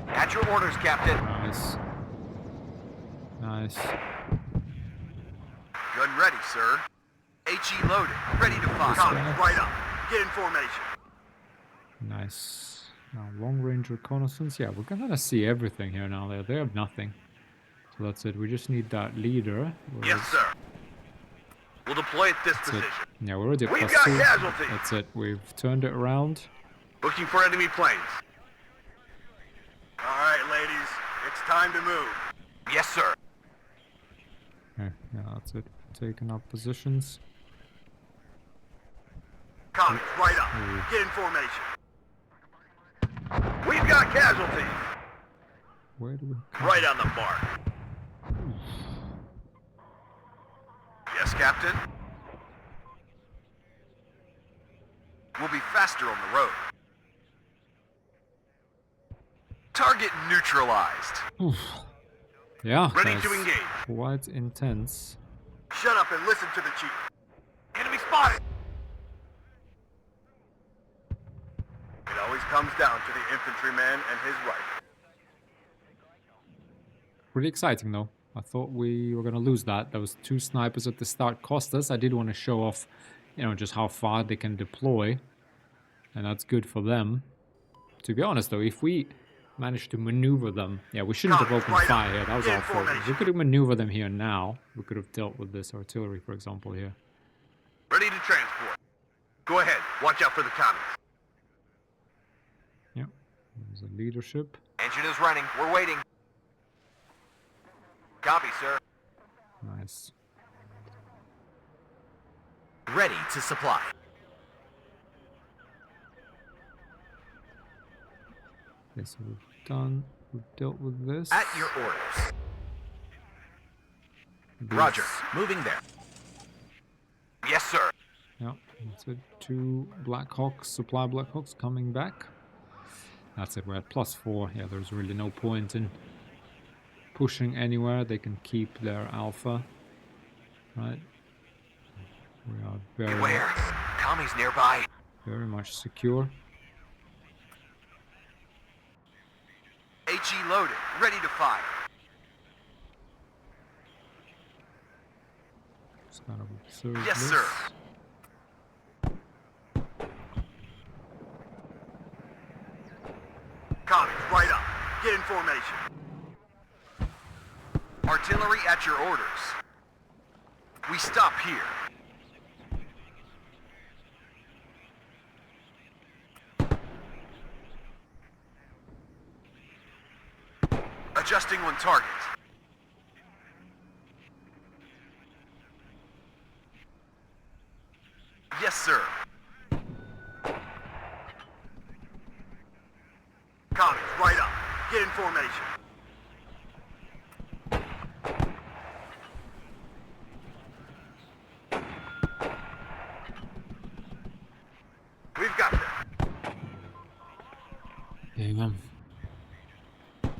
At your orders, Captain. Nice. Nice. Gun ready, sir. HE loaded. Ready to fire. Commies, right up. Get in formation. Nice. Now, long range reconnaissance. Yeah, we're gonna see everything here now. They have nothing. So that's it. We just need that leader. Yes, sir. We'll deploy at this That's it. position. Yeah, we're already at We've plus got 2. casualties. That's it. We've turned it around. Looking for enemy planes. All right, ladies. It's time to move. Yes, sir. Okay, yeah, that's it. Taking up positions. Commies, right up. Oh. Get in formation. We've got casualties. Where do we... Right on the mark. Yes, Captain? We'll be faster on the road. Target neutralized. Oof. Yeah, Ready that's to engage. quite intense. Shut up and listen to the chief. Enemy spotted. It always comes down to the infantryman and his rifle. Pretty exciting though. I thought we were gonna lose that. Those 2 snipers at the start cost us. I did want to show off, you know, just how far they can deploy. And that's good for them. To be honest though, if we managed to maneuver them... Yeah, we shouldn't have opened fire here. That was our fault. If we could have maneuvered them here now, we could have dealt with this artillery, for example, here. Ready to transport. Go ahead. Watch out for the commies. Yeah, there's a leadership. Engine is running. We're waiting. Copy, sir. Nice. Ready to supply. Okay, so we've dealt with this. At your orders. These- Roger. Moving there. Yes, sir. Yeah, that's it. 2 Black Hawks, supply Black Hawks coming back. That's it, we're at +4. Yeah, there's really no point in pushing anywhere. They can keep their alpha, right? Beware. Commies nearby. very much secure. HE loaded. Ready to fire. Just kind of observe Yes, this. sir. Commies, right up. Get in formation. Artillery at your orders. We stop here. Adjusting on target. Yes, sir. Commies, right up. Get in formation. We've got them. Hang on.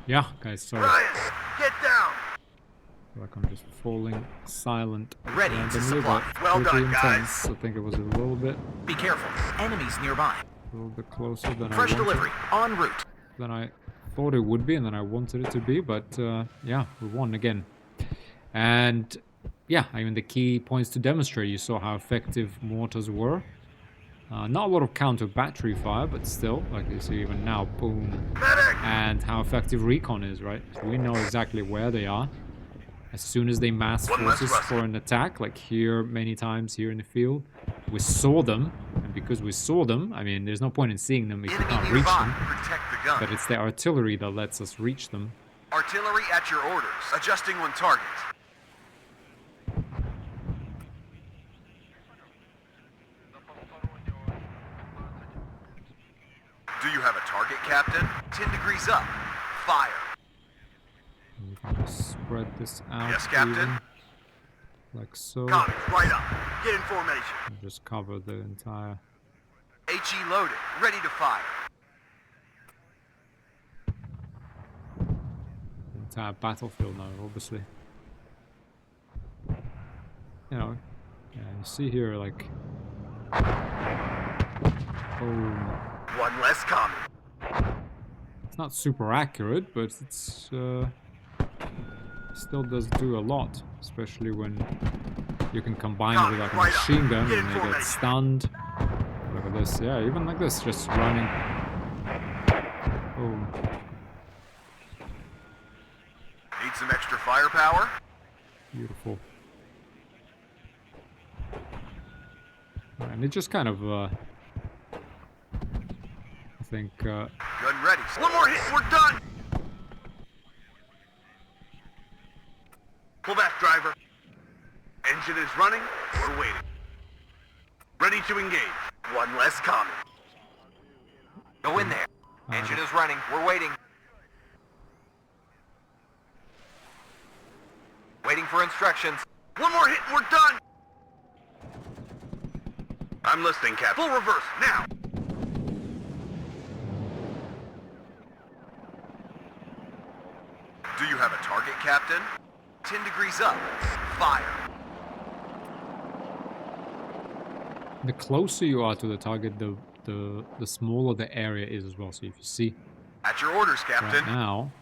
Yeah, guys, sorry. Ryan, get down. I feel like I'm just falling silent. Ready to randomly, supply. but Well pretty done, guys. intense. I think it was a little bit Be careful. Enemies nearby. closer than Fresh I wanted, delivery. En route. than I thought it would be, and than I wanted it to be. But yeah, we won again. And yeah, I mean the key points to demonstrate. You saw how effective mortars were. Not a lot of counter battery fire, but still, like you see even now, boom. Medic! And how effective Recon is, right? So we know exactly where they are. As soon as they mass One less forces Russell. for an attack, like here many times here in the field, we saw them. And because we saw them, I mean, there's no point in seeing them if you Enemy can't reach nearby. them. Protect the gun. But it's the artillery that lets us reach them. Artillery at your orders. Adjusting on target. Do you have a target, Captain? 10 degrees up. Fire. And we can just spread this out. Yes, Captain. even, like so. Commies, right up. Get in formation. And just cover the entire. HE loaded. Ready to fire. Battlefield now, obviously. You know, yeah, you see here, like. Boom. One less commie. It's not super accurate, but it's still does do a lot, especially when you can combine it with like a Right up. machine gun Get and in they get formation. stunned. Look at this, yeah, even like this, just running. Boom. Need some extra firepower? Beautiful. And it just kind of, I think, Gun ready. One more hit, we're done. Pull back, driver. Engine is running, we're waiting. Ready to engage. One less commie. Go in there. Engine is running. We're waiting. Waiting for instructions. One more hit, we're done. I'm listening, Captain. Full reverse, now. Do you have a target, Captain? 10 degrees up. Fire. the closer you are to the target, the smaller the area is as well. So if you see At your orders, Captain. right now,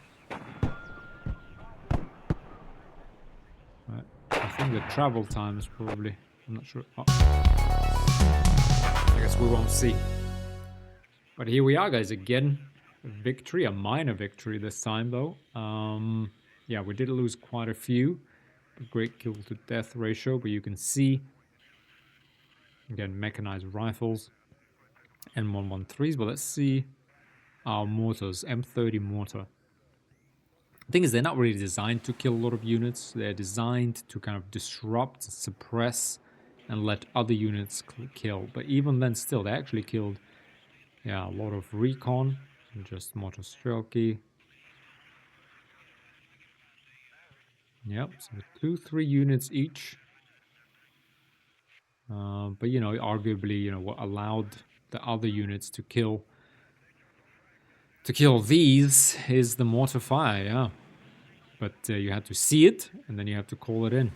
right, I think the travel time is probably, I'm not sure. Oh. I guess we won't see. But here we are, guys, again. A victory, a minor victory this time, though. Yeah, we did lose quite a few. A great kill to death ratio, but you can see, again, mechanized rifles, M113s. But let's see our mortars, M30 mortar. The thing is, they're not really designed to kill a lot of units. They're designed to kind of disrupt, suppress, and let other units kill. But even then, still, they actually killed, yeah, a lot of Recon, and just mortar strelky. Yep, so 2-3 units each. But you know, arguably, you know, what allowed the other units to kill these is the mortar fire, yeah. But you had to see it, and then you have to call it in.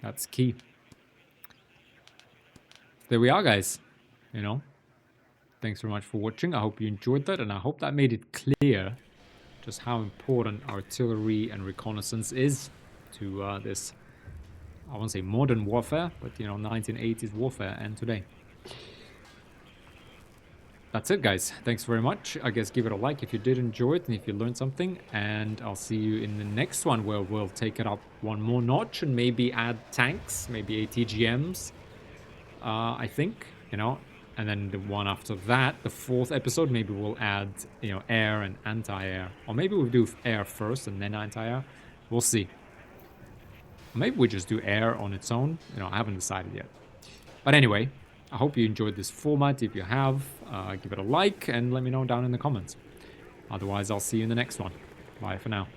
That's key. there we are, guys. You know, thanks very much for watching. I hope you enjoyed that, and I hope that made it clear just how important artillery and reconnaissance is to this, I won't say modern warfare, but, you know, 1980s warfare and today. That's it, guys. Thanks very much. I guess give it a like if you did enjoy it and if you learned something. And I'll see you in the next one, where we'll take it up one more notch and maybe add tanks, maybe ATGMs, I think, you know. And then the one after that, the 4th episode, maybe we'll add, you know, air and anti-air. Or maybe we'll do air first and then anti-air. We'll see. Maybe we just do air on its own. You know, I haven't decided yet. But anyway, I hope you enjoyed this format. If you have, give it a like and let me know down in the comments. Otherwise, I'll see you in the next one. Bye for now.